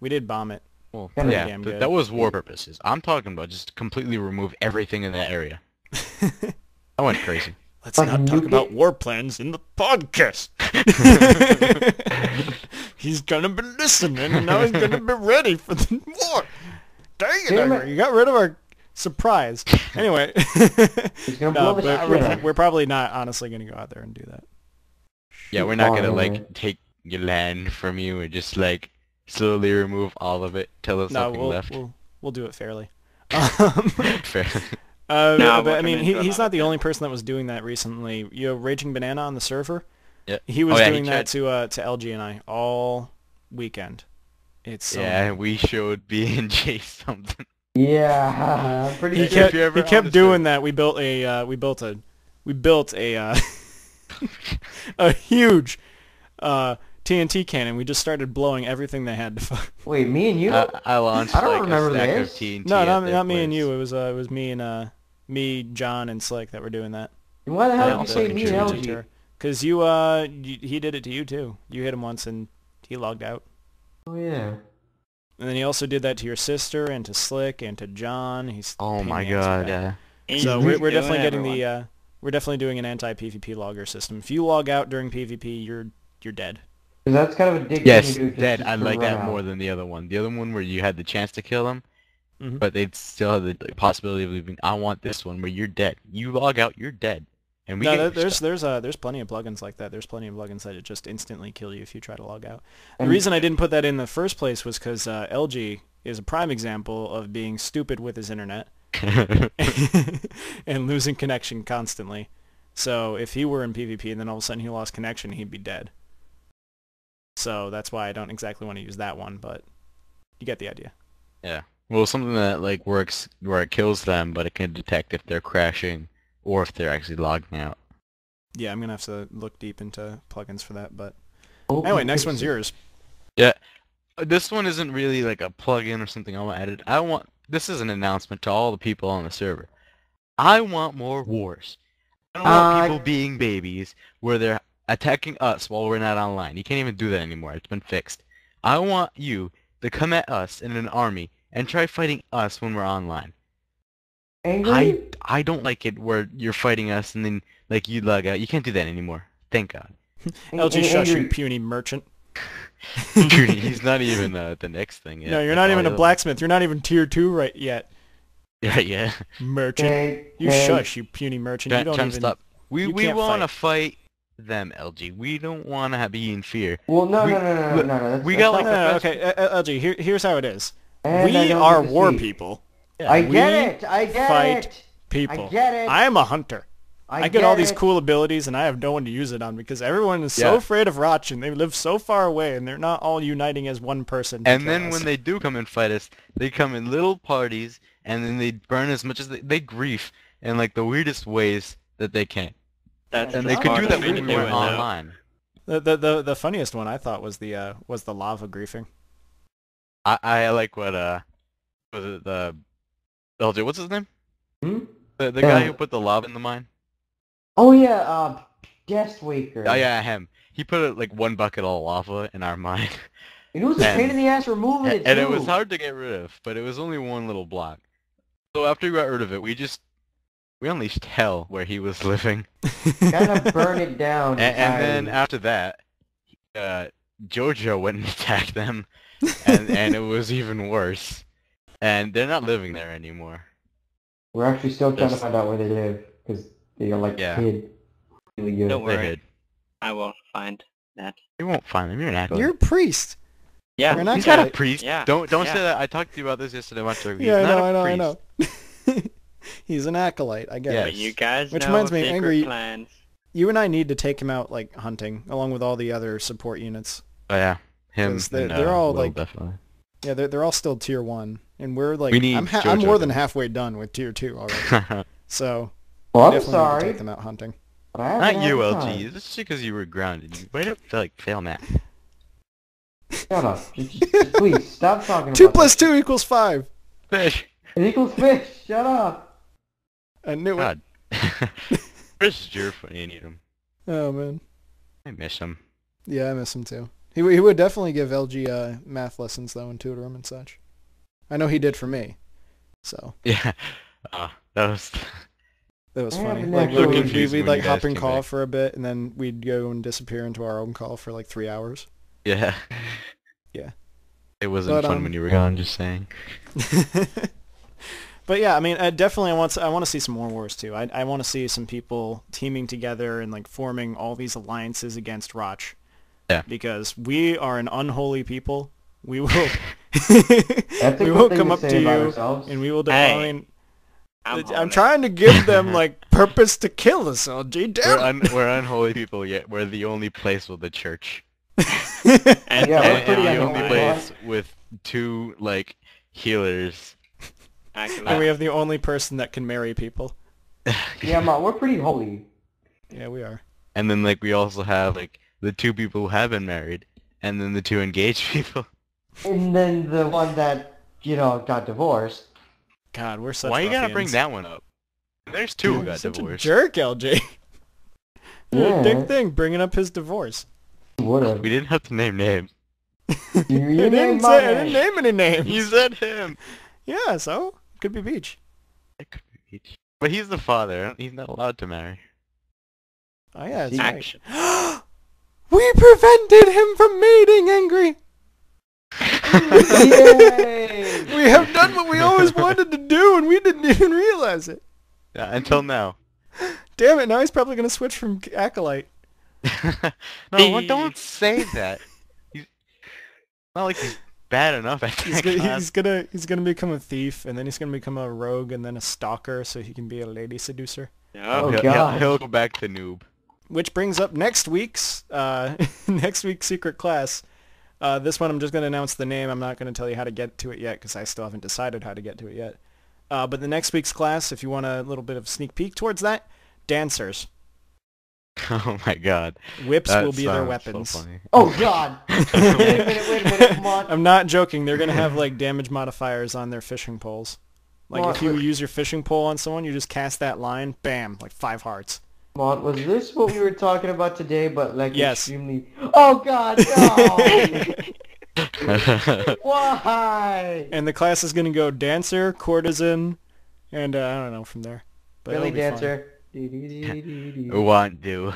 We did bomb it. Well, Kinda yeah, damn good. that was war purposes. I'm talking about just completely remove everything in that area. I went crazy. Let's Like not talk nuke about it? war plans in the podcast. He's gonna be listening, and now he's gonna be ready for the war. Dang it, Damn Edgar, it. you got rid of our surprise. Anyway, He's gonna no, blow the but shit up. we're probably not honestly gonna go out there and do that. Yeah, we're not gonna Fine. like take your land from you and just like slowly remove all of it till there's No, nothing left. we'll do it fairly. Fair. No, But I mean, welcome into he's another not the bit. only person that was doing that recently. You know, Raging Banana on the server. Yeah. He was Oh, yeah, he doing that tried- to LG and I all weekend. It's so Yeah, annoying. we showed B and J something. Yeah, I'm pretty He sure. If you're ever kept on the doing server. that. We built a a huge TNT cannon. We just started blowing everything they had to fuck. Wait, me and you? I launched I don't like remember a stack this. of TNT. No, at not their me and place. you. It was me and me, John, and Slick that were doing that. And why the I hell did you also say me and contributed. LG? Because he did it to you too. You hit him once and he logged out. Oh yeah. And then he also did that to your sister and to Slick and to John. He's Oh pain in my the ass god, with that. yeah. He's So we're doing definitely getting everyone. we're definitely doing an anti-PvP logger system. If you log out during PvP, you're dead. Because that's kind of a dick Yes, thing to do. just- dead. just I to like run that out. more than the other one. The other one where you had the chance to kill them, Mhm. but they'd still have the possibility of leaving. I want this one where you're dead. You log out, you're dead. And we No, get your there's stuff. there's plenty of plugins like that. There's plenty of plugins that just instantly kill you if you try to log out. The And- reason I didn't put that in the first place was because LG is a prime example of being stupid with his internet and losing connection constantly. So if he were in PvP and then all of a sudden he lost connection, he'd be dead. So that's why I don't exactly want to use that one, but you get the idea. Yeah. Well, something that like works where it kills them, but it can detect if they're crashing or if they're actually logging out. Yeah, I'm gonna have to look deep into plugins for that. But Oh, anyway, next one's yours. This one isn't really like a plugin or something I want added. This is an announcement to all the people on the server. I want more wars. I don't want people being babies where they're attacking us while we're not online. You can't even do that anymore. It's been fixed. I want you to come at us in an army and try fighting us when we're online. Angry? I don't like it where you're fighting us and then like you log out. You can't do that anymore. Thank God. LG, shush, you Angry. puny merchant. He's not even the next thing yet. No, you're That's not all even a the- blacksmith. You're not even tier 2 right yet, Yeah, yeah. merchant. Okay, You okay. shush, you puny merchant. You don't Trying even. to stop. We you we can't want to fight them, LG. We don't want to be in fear. Well, no, We- no, no, no, no, look, no, no. That's, we that's got, not- like, No, the no, best- okay, LG. Here's how it is. and I We don't are get to war see. people. I we get it. I get fight it. People. I get it. I am a hunter. I get all these it. cool abilities, and I have no one to use it on because everyone is so Yeah. afraid of Roch, and they live so far away, and they're not all uniting as one person. to And kill then us. when they do come and fight us, they come in little parties, and then they burn as much as they grief in like the weirdest ways that they can. That's And the they could do smartest that way when to we do weren't it, though. online. the funniest one I thought was the lava griefing. I like what was it the LJ? What's his name? Hmm? The guy who put the lava in the mine. Oh yeah, Guest Waker. Oh yeah, him. He put like one bucket of lava in our mine. And it was a And- pain in the ass removing it too. And it was hard to get rid of, but it was only one little block. So after we got rid of it, we unleashed hell where he was living. Kind of burn it down. And then entirely. after that, Jojo went and attacked them, and it was even worse. And they're not living there anymore. We're actually still trying to Just- find out where they live because they are like Yeah. hid really good. Don't They worry. hid. I will find that. You won't find them. You're an acolyte. You're a priest. Yeah. You're not He's not a gonna- priest. Yeah. Don't Yeah. say that. I talked to you about this yesterday. He's Yeah, not I a know, priest. I know. He's an acolyte. I get Yeah. it. But you guys Which know reminds me, secret Angry- plans. You and I need to take him out like hunting, along with all the other support units. Oh yeah, him. 'Cause they're- and, they're all, Will, like, definitely. Yeah, they're all still tier 1, and we're like We need I'm JoJo more to- than halfway done with tier 2 already. So Well, I'm definitely need to sorry. take them out hunting. But I haven't Not had you, the LG. time. This is just because you were grounded. You might have to like fail math. Shut up. Just please stop talking 2 about plus that. 2 equals 5. Fish. It equals fish. Shut up. I knew it. God. Fish is your funny. You need him. Oh man. I miss him. Yeah, I miss him too. He would definitely give LG math lessons though and tutor him and such. I know he did for me. So Yeah. That was. that was I funny. haven't Like actually- confused we'd when like you hop guys in came call back. for a bit, and then we'd go and disappear into our own call for like 3 hours. Yeah. Yeah. It wasn't But, fun when you were gone. Just saying. But yeah, I mean, I want to see some more wars too. I want to see some people teaming together and like forming all these alliances against Roch. Yeah. Because we are an unholy people. We will That's a we good will thing come to up say to about you ourselves. and we will Hey, define. I'm holy. trying to give them like purpose to kill us, LG. Damn. We're unholy people, yet we're the only place with a church. And Yeah, we're And pretty the unholy. only place with 2 like healers. actually, And we have the only person that can marry people. Yeah, Ma, we're pretty holy. Yeah, we are. And then like we also have like the 2 people who have been married, and then the 2 engaged people. And then the one that, got divorced. God, we're such Why you gotta bring ruffians. that one up? There's 2 who You're got such divorced. a jerk, LJ. Yeah. Dick thing, bringing up his divorce. Whatever. We didn't have to name names. You I name didn't name any names. You said him. Yeah, so could be Beach. It could be Peach. But he's the father. He's not allowed to marry. Oh yeah, that's action. right. We prevented him from mating, Angry. Yay! We have done what we always wanted to do, and we didn't even realize it. Yeah, until now. Damn it! Now he's probably gonna switch from Acolyte. No, don't say that. He's not like he's bad enough at He's that gonna, class. he's gonna become a thief, and then he's gonna become a rogue, and then a stalker, so he can be a lady seducer. Oh, he'll, God. he'll go back to noob. Which brings up next week's secret class. This one I'm just going to announce the name. I'm not going to tell you how to get to it yet because I still haven't decided how to get to it yet. But the next week's class, if you want a little bit of sneak peek towards that, dancers. Oh my god. Whips That will be their sounds weapons. So funny. Oh, God! Wait a minute, come on. I'm not joking. They're going to have like damage modifiers on their fishing poles. Like Well, if you look- use your fishing pole on someone, you just cast that line, bam, like 5 hearts. Mont, was this what we were talking about today, but like Yes. extremely... Oh, God, no! Why? And the class is going to go dancer, courtesan, and I don't know from there. But Belly it'll be fun. dancer. Want do.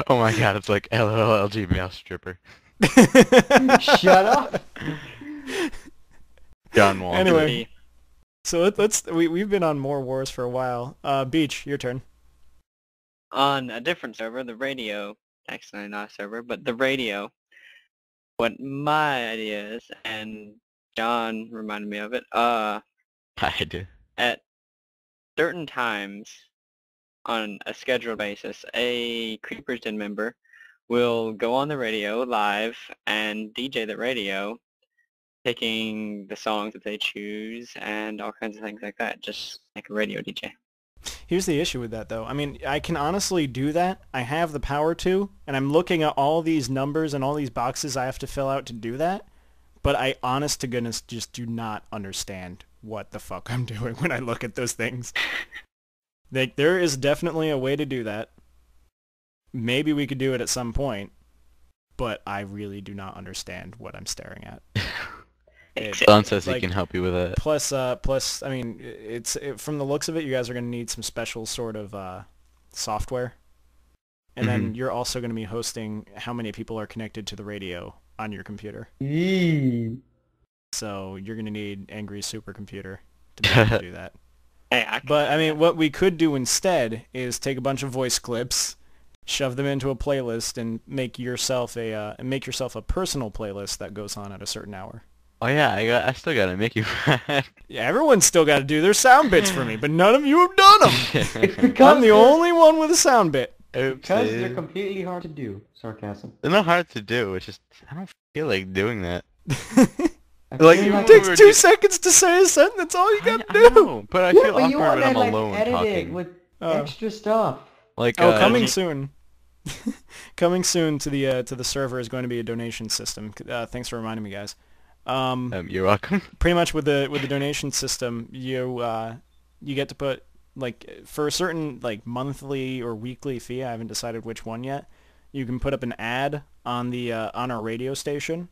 Oh my god, it's like LLLG male stripper. Shut up! John Wall. Anyway. So we've been on more wars for a while. Beach, your turn. On a different server, the radio, actually not a server, but the radio, what my idea is, and John reminded me of it, I do. at certain times on a scheduled basis, a Creepers Den member will go on the radio live and DJ the radio, picking the songs that they choose and all kinds of things like that, just like a radio DJ. Here's the issue with that, though. I mean, I can honestly do that. I have the power to, and I'm looking at all these numbers and all these boxes I have to fill out to do that. But I, honest to goodness, just do not understand what the fuck I'm doing when I look at those things. Like, there is definitely a way to do that. Maybe we could do it at some point, but I really do not understand what I'm staring at. Don says he like, can help you with it. Plus, I mean, from the looks of it, you guys are going to need some special sort of software. And then you're also going to be hosting how many people are connected to the radio on your computer. Yee. So you're going to need Angry's supercomputer to be able to do that. Hey, But, I mean, what we could do instead is take a bunch of voice clips, shove them into a playlist, and make yourself a personal playlist that goes on at a certain hour. Oh yeah, I still gotta make you. Yeah, everyone's still got to do their sound bits for me, but none of you have done them. It's because I'm the only one with a sound bit. Because they're Oopsie. completely hard to do. Sarcasm. They're not hard to do. It's just I don't feel like doing that. I Like, feel you It we takes were 2 just- seconds to say a sentence. That's all you got I to do. know, but I Yeah, feel but you awkward want when to I'm like alone edit it talking. with Oh. extra stuff. Like Oh, coming coming soon. Coming soon to the server is going to be a donation system. Thanks for reminding me, guys. You're welcome. Pretty much with the donation system, you get to put like for a certain like monthly or weekly fee. I haven't decided which one yet. You can put up an ad on the on our radio station,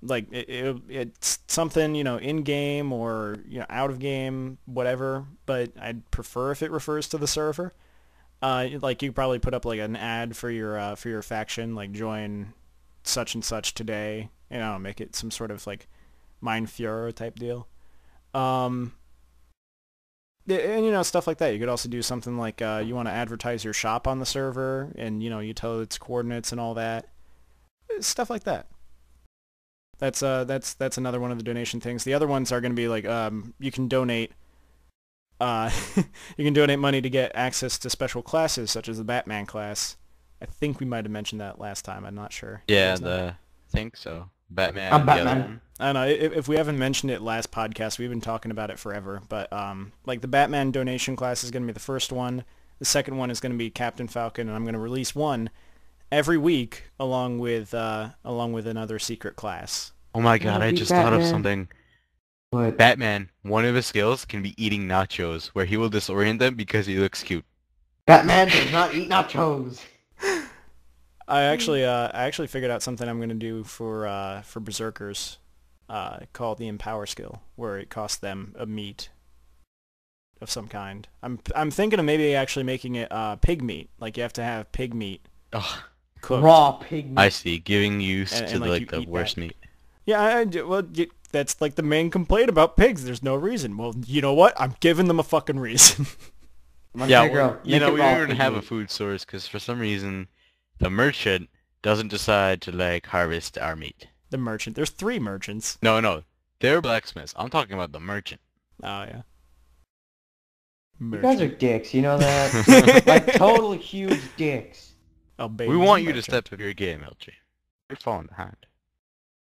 Like it's something, in game or out of game, whatever. But I'd prefer if it refers to the server. Like you probably put up like an ad for your faction, like join such and such today. Make it some sort of like Mind Fuhrer type deal. And stuff like that. You could also do something like you want to advertise your shop on the server, and you tell its coordinates and all that. Stuff like that. That's another one of the donation things. The other ones are going to be like you can donate you can donate money to get access to special classes such as the Batman class. I think we might have mentioned that last time. I'm not sure. Yeah, I think so. Batman. I'm Batman. I don't know. If we haven't mentioned it last podcast, we've been talking about it forever. But like the Batman donation class is going to be the first one. The second one is going to be Captain Falcon, and I'm going to release one every week along with another secret class. Oh my god, I just thought of something. What? Batman, one of his skills can be eating nachos, where he will disorient them because he looks cute. Batman does not eat nachos. I actually figured out something I'm going to do for Berserkers called the Empower skill, where it costs them a meat of some kind. I'm thinking of maybe actually making it pig meat. Like you have to have pig meat. Oh. Cooked. Raw pig meat. I see, giving use And to like, the you eat worst that. meat. Yeah, that's like the main complaint about pigs. There's no reason. Well, you know what? I'm giving them a fucking reason. Yeah, Montenegro, well, we make it don't raw even pig have a meat. food source because for some reason the merchant doesn't decide to like harvest our meat. The merchant. There's 3 merchants. No, they're blacksmiths. I'm talking about the merchant. Oh yeah. You guys are dicks, you know that? Like total huge dicks. Oh, baby, We want you to merchant. step up your game, LG. You're falling behind.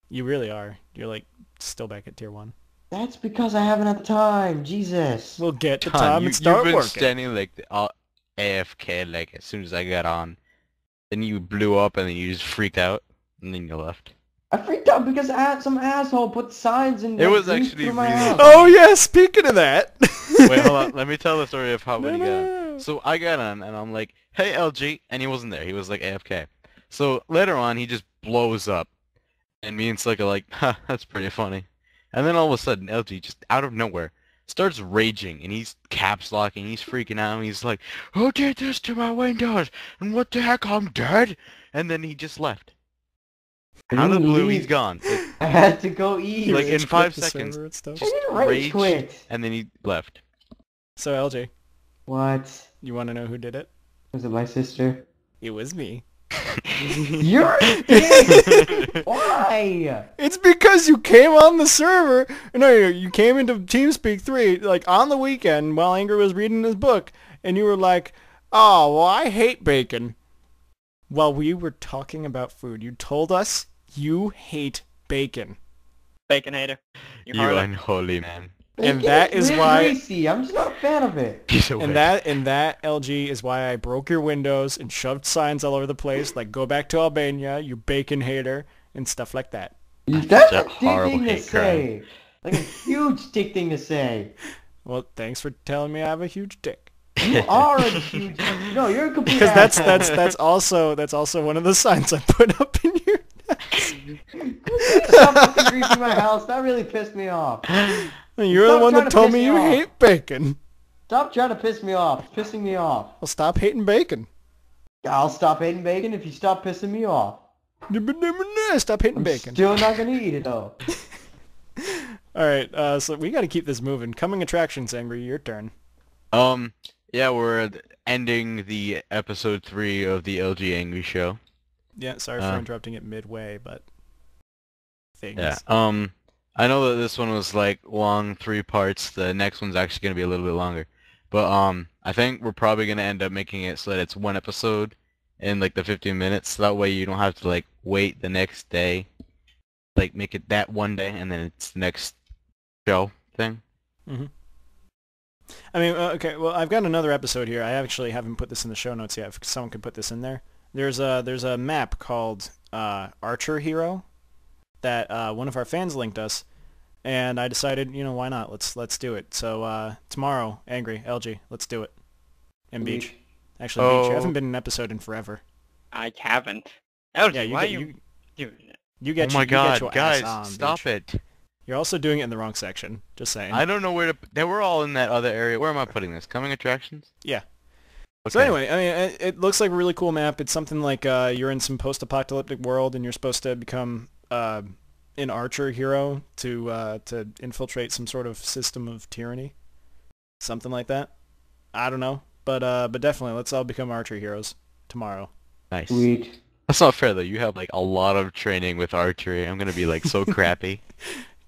You really are. You're like still back at tier 1. That's because I haven't had the time. Jesus. We'll get the John, time and start you've been working. standing like AFK like as soon as I got on. Then you blew up and then you just freaked out and then you left. I freaked out because some asshole put signs in It was leaked actually through my really house. Oh yeah, speaking of that. Wait, hold on. Let me tell the story of how No, we got on. no. So I got on and I'm like, hey LG, and he wasn't there. He was like AFK. So later on he just blows up. And me and Slick are like, huh, that's pretty funny. And then all of a sudden LG just out of nowhere starts raging and he's caps locking, he's freaking out, and he's like, who did this to my windows? And what the heck, I'm dead? And then he just left. Out of the blue, he's gone. I had to go eat. Like, in Rage 5 quit the seconds, server and stuff. I just didn't rage rage, quit. and then he left. So LJ, What? you want to know who did it? Was it my sister? It was me. You're a dick! Why? It's because you came on the server. No, you came into TeamSpeak 3 like on the weekend while Angry was reading his book, and you were like, "Oh, well, I hate bacon." While we were talking about food, you told us you hate bacon. Bacon hater. You harlot. unholy man. And Bacon that is really why- greasy. I'm just not a fan of it. Piece of And work. that LG is why I broke your windows and shoved signs all over the place, like "Go back to Albania, you bacon hater," and stuff like that. That's a a dick horrible thing to hate say. Like a huge dick thing to say. Well, thanks for telling me I have a huge dick. You are a huge. No, you're a complete. Because that's asshole. that's also one of the signs I put up in your house. Stop fucking greasing my house. That really pissed me off. You're the Stop one trying that to told piss me me you off. hate bacon. Stop trying to piss me off. It's pissing me off. Well, stop hating bacon. I'll stop hating bacon if you stop pissing me off. Stop hating I'm bacon. still not gonna eat it though. All right, so we got to keep this moving. Coming attractions, Angry, your turn. Yeah, we're ending the episode 3 of the LG Angry Show. Yeah, sorry for interrupting it midway, but things. Yeah. I know that this one was like long 3 parts. The next one's actually gonna be a little bit longer, but I think we're probably gonna end up making it so that it's one episode in like the 15 minutes. So that way you don't have to like wait the next day. Like make it that one day and then it's the next show thing. Mm-hmm. I mean, okay. Well, I've got another episode here. I actually haven't put this in the show notes yet. If someone could put this in there. There's a map called Archer Hero that one of our fans linked us, and I decided, why not? Let's do it. So tomorrow, Angry LG, let's do it. And Beach, actually, Beach, you haven't been in an episode in forever. I haven't. LG, Yeah, why are you doing it? You get Oh my you god, get your guys, ass on, stop bitch. it. You're also doing it in the wrong section. Just saying. I don't know where to... They were all in that other area. Where am I putting this? Coming attractions? Yeah. Okay. So anyway, I mean, it looks like a really cool map. It's something like you're in some post-apocalyptic world, and you're supposed to become an archer hero to infiltrate some sort of system of tyranny, something like that. I don't know, but definitely, let's all become archer heroes tomorrow. Nice. Sweet. That's not fair, though. You have, like, a lot of training with archery. I'm gonna be, like, so crappy.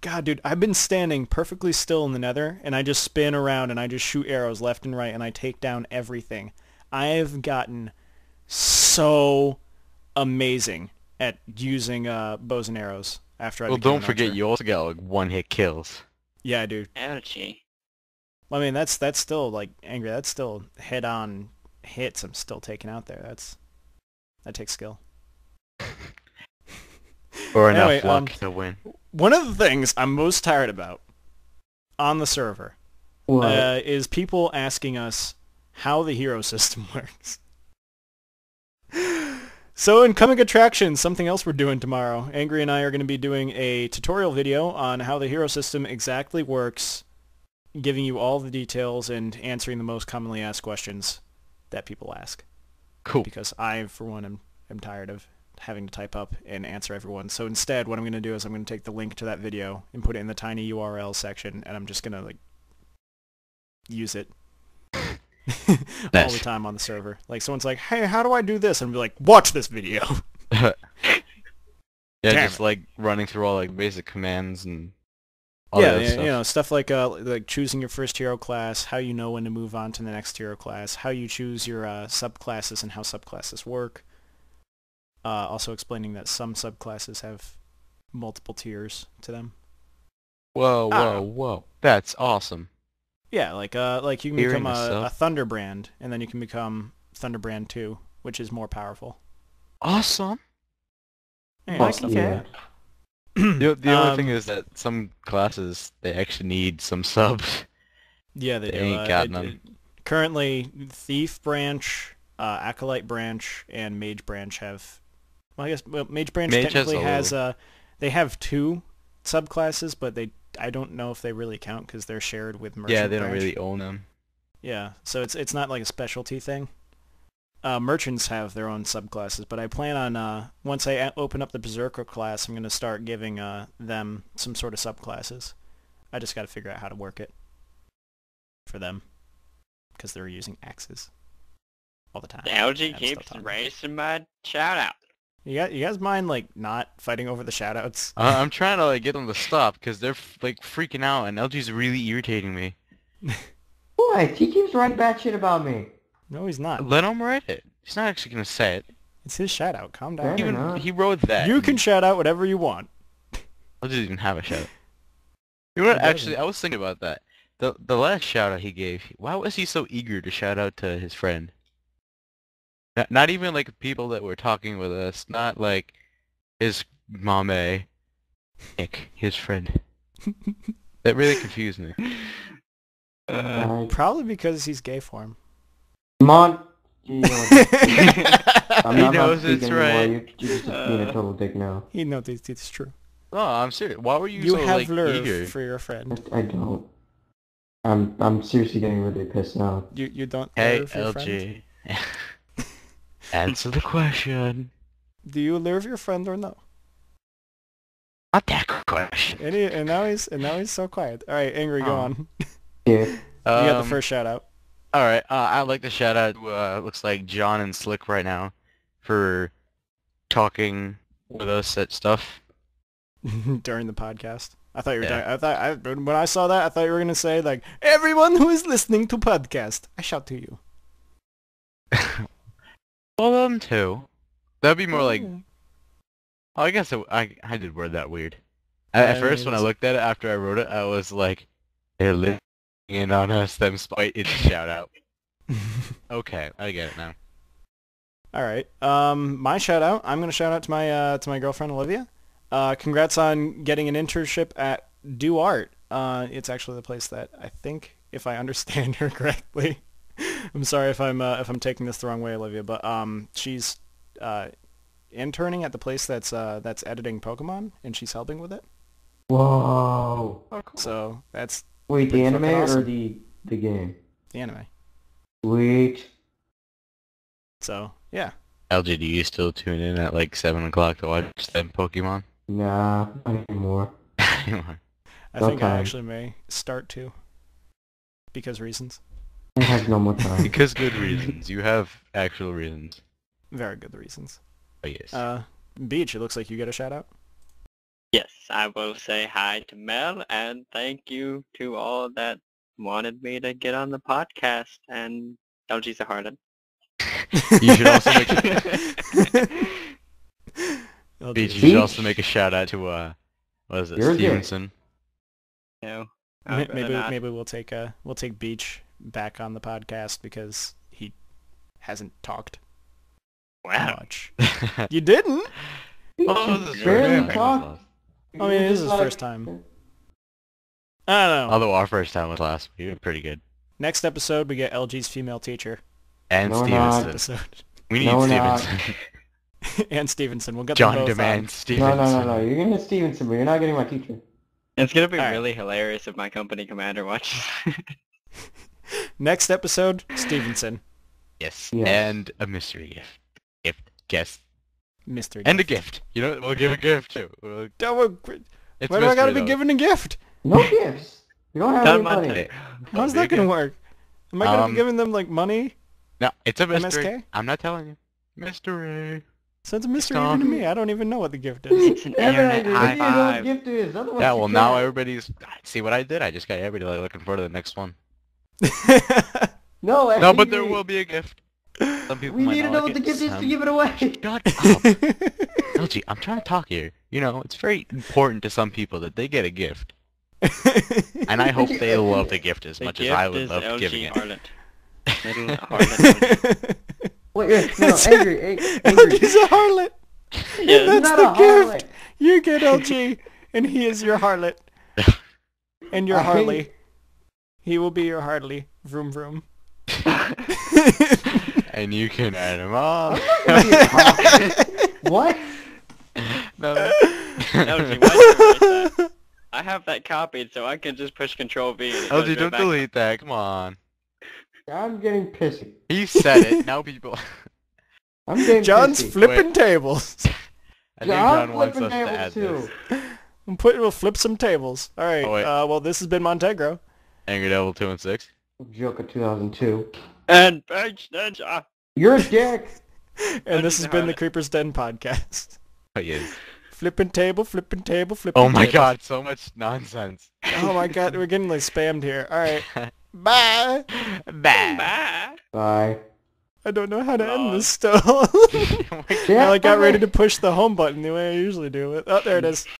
God, dude, I've been standing perfectly still in the nether, and I just spin around, and I just shoot arrows left and right, and I take down everything. I've gotten so amazing at using bows and arrows after I Well, became don't an forget, archer. you also got, like, one-hit kills. Yeah, dude. Ouchie. I mean, that's still, like, angry. That's still head-on hits I'm still taking out there. That takes skill. Or enough Anyway, luck to win. One of the things I'm most tired about on the server What? is people asking us how the hero system works. So in coming attractions, something else we're doing tomorrow, Angry and I are going to be doing a tutorial video on how the hero system exactly works, giving you all the details and answering the most commonly asked questions that people ask. Cool. Because I, for one, am tired of having to type up and answer everyone. So instead, what I'm going to do is I'm going to take the link to that video and put it in the tiny URL section, and I'm just going to, like, use it all the time on the server. Like, someone's like, hey, how do I do this? And I'll be like, watch this video. Yeah, Damn just it. like running through all like basic commands and all Yeah, that yeah, stuff. you know, stuff like choosing your first hero class, how you know when to move on to the next hero class, how you choose your subclasses and how subclasses work. Also explaining that some subclasses have multiple tiers to them. Whoa, Ah. whoa, whoa! That's awesome. Yeah, like you can Hearing become a myself. Thunderbrand, and then you can become Thunderbrand 2, which is more powerful. Awesome. Yeah, Fuck stuff yeah. like that. The only thing is that some classes they actually need some subs. Yeah, they They do. ain't got none. Currently, Thief Branch, Acolyte Branch, and Mage Branch have... Well, I guess Mage Branch Mage has technically a has... they have 2 subclasses, but I don't know if they really count because they're shared with Merchant Yeah, they don't Branch. really own them. Yeah, so it's not like a specialty thing. Merchants have their own subclasses, but I plan on, once I open up the Berserker class, I'm going to start giving them some sort of subclasses. I just got to figure out how to work it for them, because they're using axes all the time. Algae I'm still keeps talking. racing my shout out. You guys mind, like, not fighting over the shoutouts? I'm trying to like get them to stop because they're like freaking out, and LG's really irritating me. What? He keeps writing bad shit about me. No, he's not. Let him write it. He's not actually gonna say it. It's his shoutout. Calm down. Fair Even enough. he wrote that. You can shout out whatever you want. LG doesn't even have a shout. You know what? He Actually, doesn't. I was thinking about that. The last shout out he gave. Why was he so eager to shout out to his friend? Not even like people that were talking with us. Not like his mame. Nick, his friend. That really confused me. Probably because he's gay for him. Come on. You know what? I'm He not knows speaking it's anymore. right. You're just being a total dick now. He knows it's true. No, I'm serious. Why were you, You so have like love eager? for your friend. I don't. I'm seriously getting really pissed now. You don't Hey, love your friend? LG. Answer the question. Do you love your friend or no? Not that question. And now he's so quiet. All right, Angry, go Oh. on. Yeah. You got the first shout out. All right. I'd like to shout out to looks like John and Slick right now for talking with us at stuff. During the podcast. I thought you were Yeah. when I saw that, I thought you were gonna say like everyone who is listening to podcast. I shout to you. All of them too. That'd be more like. Yeah. Oh, I guess I did word that weird. At first, when I looked at it after I wrote it, I was like, "They're listening in on us." Them spite it's a shout out. Okay, I get it now. All right. My shout out. I'm gonna shout out to my girlfriend Olivia. Congrats on getting an internship at Do Art. It's actually the place that I think, if I understand her correctly. I'm sorry if I'm taking this the wrong way, Olivia, but she's interning at the place that's editing Pokemon, and she's helping with it. Whoa. Oh, cool. So that's Wait, the pretty anime fucking or awesome. the game? The anime. Sweet. So yeah. LG, do you still tune in at like 7 o'clock to watch them Pokemon? Nah, not anymore. I think I Sometimes. actually may start to. Because reasons. I have no more time. Because good reasons. You have actual reasons. Very good reasons. Oh, yes. Beach, it looks like you get a shout out. Yes, I will say hi to Mel and thank you to all that wanted me to get on the podcast, and LG's a harlot. You should also make LG. Beach, you Beach? should also make a shout out to what is it, You're a dick. Stevenson. No, I would rather not. Maybe we'll take Beach back on the podcast because he hasn't talked Wow. much. You didn't? Oh, this is Barely very talk. I mean, this is his first time. I don't know. Although our first time was last week, we were pretty good. Next episode, we get LG's female teacher. And No, not. Stevenson. Episode. We need No, we're not. Stevenson. And Stevenson. We'll get them John both demands No, Stevenson. no. You're getting Stevenson, but you're not getting my teacher. It's gonna be All right. really hilarious if my company commander watches. on. Next episode, Stevenson. Yes. Yes. And a mystery gift. Guest. Mystery. And a gift. You know, we'll give a gift too. It's Why do I gotta mystery, be though. given a gift? No gifts. You don't have Not any my money. type. How's Be a that gonna gift. work? Am I gonna be giving them like money? No, it's a mystery. MSK? I'm not telling you. Mystery. So it's a mystery Tom. even to me. I don't even know what the gift is. It's an internet Everybody, high you know what five. gift is. Otherwise Yeah, you well now can't. everybody's... See what I did? I just got everybody looking forward to the next one. No, No, but there will be a gift. Some people We might need to not know like what the it. gift is to Some- give it away. Shut up. LG, I'm trying to talk here. You know, it's very important to some people that they get a gift. And I hope they love the gift as The much as I gift would is love LG giving it. harlot. Little harlot. Wait, no, angry. He's a harlot. Yes. That's not the a gift. harlot. You get LG, and he is your harlot. And your I hate- Harley. He will be your Harley. Vroom vroom. And you can add them on. What? No. LG, why'd you erase that? I have that copied, so I can just push Control V. And it goes LG, right don't back. delete that. Come on. I'm getting pissy. He said it. Now people... I'm getting John's pissy. flipping tables. I think I'm John wants flipping us to add tables this. too. We'll flip some tables. All right. Oh, wait. Well, this has been Montegro. Angry Devil 2 and 6. Joker 2002. And Bench Ninja. You're a dick. And this has LG's been the harlot. Creeper's Den podcast. Oh, yes. Flipping table, flipping table, flipping Oh my table. god, so much nonsense. Oh my god, we're getting like spammed here. All right. Bye. Bad. Bye. Bye. I don't know how to end Lol. this still. Oh my Yeah, I like got okay. ready to push the home button the way I usually do it. Oh, there it is.